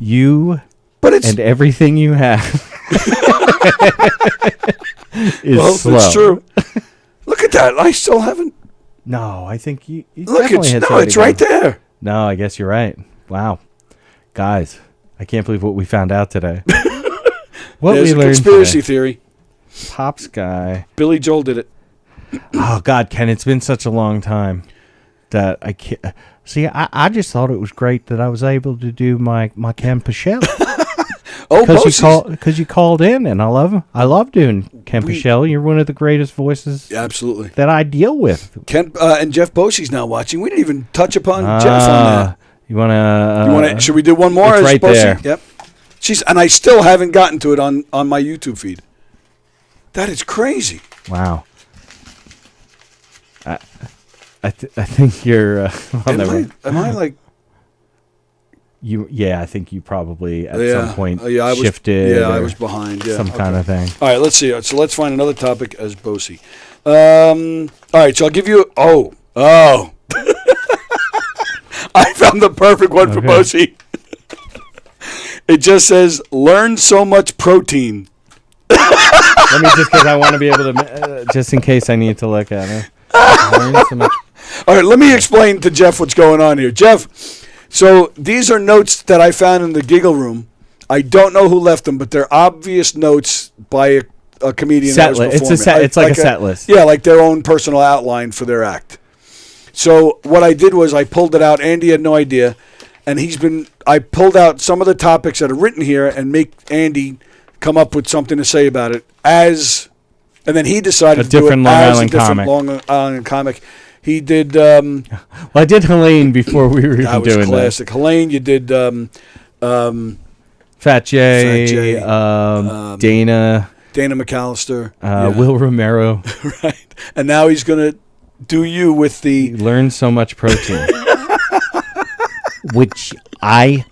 But it's... And everything you have is slow. It's true. Look at that. I still haven't... No, I think you Look, it's right there. No, I guess you're right. Wow. Guys, I can't believe what we found out today. There's a conspiracy theory. Pops guy. Billy Joel did it. Oh, God, Ken, it's been such a long time that I can't... See, I just thought it was great that I was able to do my Ken Pichelle. Because you called in, and I love doing Ken Pichelle. You're one of the greatest voices absolutely that I deal with. Ken and Jeff Bosey's now watching. We didn't even touch upon Jeff on that. You want to... Should we do one more? It's right there. Yep. And I still haven't gotten to it on my YouTube feed. That is crazy. Wow. I think you're. Am I like? I think you probably at some point I shifted. I was behind. Yeah, some kind of thing. All right, let's see. So let's find another topic as Bosie. All right, so I'll give you. Oh. I found the perfect one for Bosie. It just says, "Learn so much protein." Let me just, because I want to be able to, just in case I need to look at it. Learn so much. All right, let me explain to Jeff what's going on here. Jeff, so these are notes that I found in the Giggle Room. I don't know who left them, but they're obvious notes by a comedian that was performing. It's like a set list. Yeah, like their own personal outline for their act. So what I did was I pulled it out. Andy had no idea, and I pulled out some of the topics that are written here and make Andy come up with something to say about it and then he decided a different Long Island comic. Long Island comic. He did. Well, I did Helene before we were even doing classic. Helene, you did. Fat J, Dana McAllister, Will Romero, right? And now he's gonna do you with the learn so much protein, which I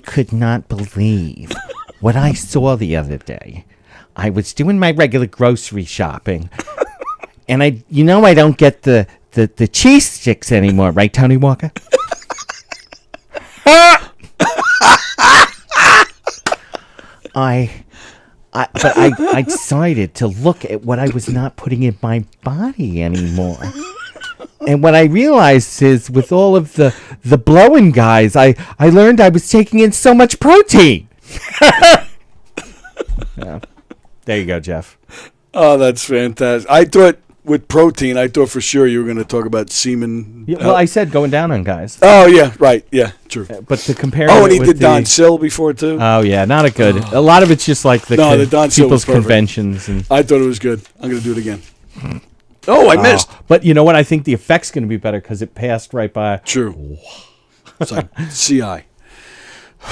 could not believe what I saw the other day. I was doing my regular grocery shopping, and I don't get the cheese sticks anymore, right, Tony Walker? I decided to look at what I was not putting in my body anymore. And what I realized is with all of the blowing guys, I learned I was taking in so much protein. Yeah. There you go, Jeff. Oh, that's fantastic. I thought with protein, for sure you were going to talk about semen. Yeah, well, I said going down on guys. Oh, yeah, right. Yeah, true. But to compare and he did Don Sill before, too? Oh, yeah, not a good. A lot of it's just like the Don Sill people's conventions. And I thought it was good. I'm going to do it again. Oh, I missed. But you know what? I think the effect's going to be better because it passed right by. True. It's like CI.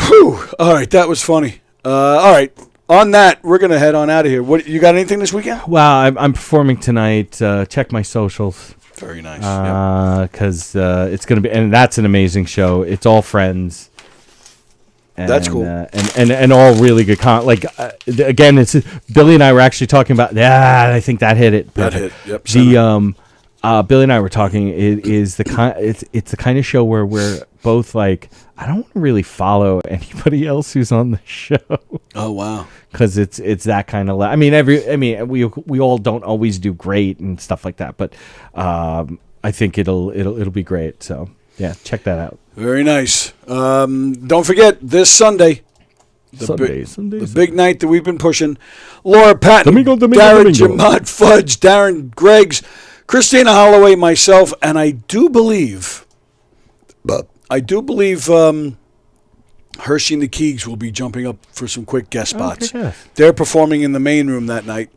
Whew. All right, that was funny. All right. On that, we're going to head on out of here. What you got anything this weekend? Well, I'm performing tonight. Check my socials. Very nice. Because it's going to be, and that's an amazing show. It's all friends. And, that's cool. And all really good again, it's Billy and I were actually talking about. I think that hit it. Perfect. That hit. Yep. Billy and I were talking. It's the kind of show where we're both like, I don't want to really follow anybody else who's on the show. Oh wow! Because it's that kind of. We all don't always do great and stuff like that, but I think it'll be great. So yeah, check that out. Very nice. Don't forget this Sunday. The big night that we've been pushing. Laura Patton, Darren Jamont Fudge, Darren Greggs, Christina Holloway, myself, and I do believe Hershey and the Keegs will be jumping up for some quick guest spots. Okay. They're performing in the main room that night.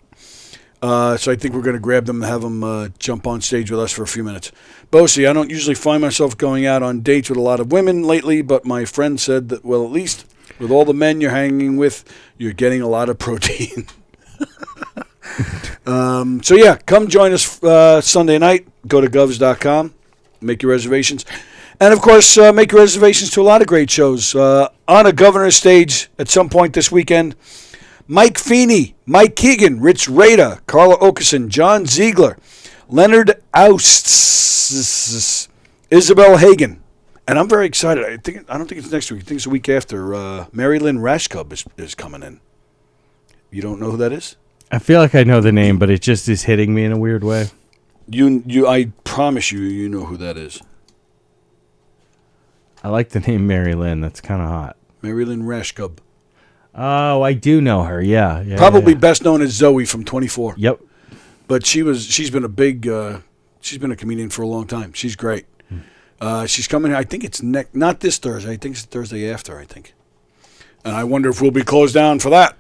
So I think we're going to grab them and have them jump on stage with us for a few minutes. Bosie, I don't usually find myself going out on dates with a lot of women lately, but my friend said that, well, at least with all the men you're hanging with, you're getting a lot of protein. So yeah, come join us Sunday night. Go to govs.com, make your reservations. And, of course, make your reservations to a lot of great shows. On a governor's stage at some point this weekend, Mike Feeney, Mike Keegan, Rich Rada, Carla Okerson, John Ziegler, Leonard Oust, Isabel Hagen. And I'm very excited. I don't think it's next week. I think it's the week after. Mary Lynn Rashcub is coming in. You don't know who that is? I feel like I know the name, but it just is hitting me in a weird way. I promise you know who that is. I like the name Mary Lynn. That's kind of hot. Mary Lynn Rashcub. Oh, I do know her. Yeah. Probably best known as Zoe from 24. Yep. But she's been a comedian for a long time. She's great. She's coming. I think it's not this Thursday. I think it's the Thursday after. I think. And I wonder if we'll be closed down for that.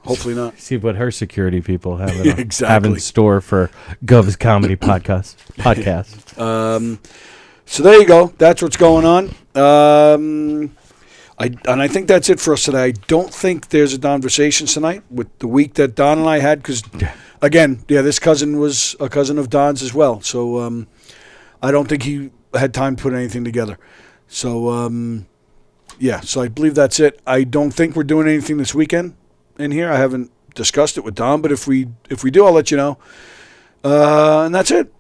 Hopefully not. See what her security people have have in store for Gov's Comedy Podcast. So there you go. That's what's going on. I think that's it for us today. I don't think there's a Donversations tonight with the week that Don and I had because, again, this cousin was a cousin of Don's as well. So I don't think he had time to put anything together. So, yeah, so I believe that's it. I don't think we're doing anything this weekend in here. I haven't discussed it with Dom, but if we do, I'll let you know. And that's it.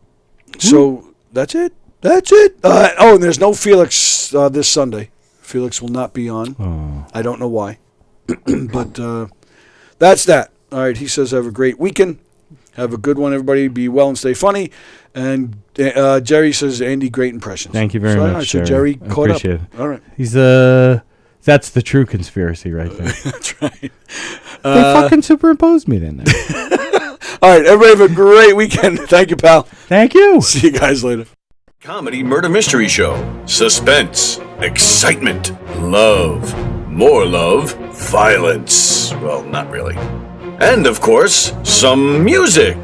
So that's it. That's it. And there's no Felix this Sunday. Felix will not be on. Oh. I don't know why. But that's that. All right, he says have a great weekend. Have a good one, everybody. Be well and stay funny. And Jerry says, Andy, great impressions. Thank you very much, so Jerry. Jerry caught up. Appreciate it. All right. He's that's the true conspiracy right there. That's right. They fucking superimposed me then. All right, everybody have a great weekend. Thank you, pal. Thank you. See you guys later. Comedy murder mystery show. Suspense, excitement, love, more love, violence. Well, not really. And, of course, some music.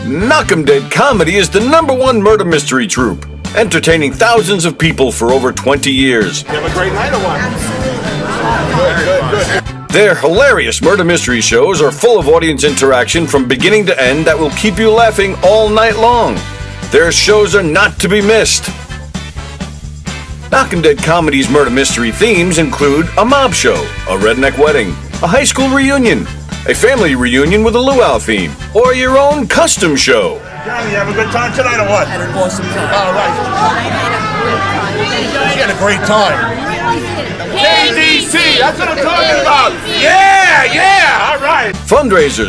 Knockem Dead Comedy is the #1 murder mystery troupe, entertaining thousands of people for over 20 years. You have a great night or what? Good. Their hilarious murder mystery shows are full of audience interaction from beginning to end that will keep you laughing all night long. Their shows are not to be missed. Knockem Dead Comedy's murder mystery themes include a mob show, a redneck wedding, a high school reunion, a family reunion with a luau theme, or your own custom show. Johnny, you have a good time tonight or what? Had an awesome time. All right. She had a great time. KDC, that's what I'm talking about. Yeah, all right. Fundraisers,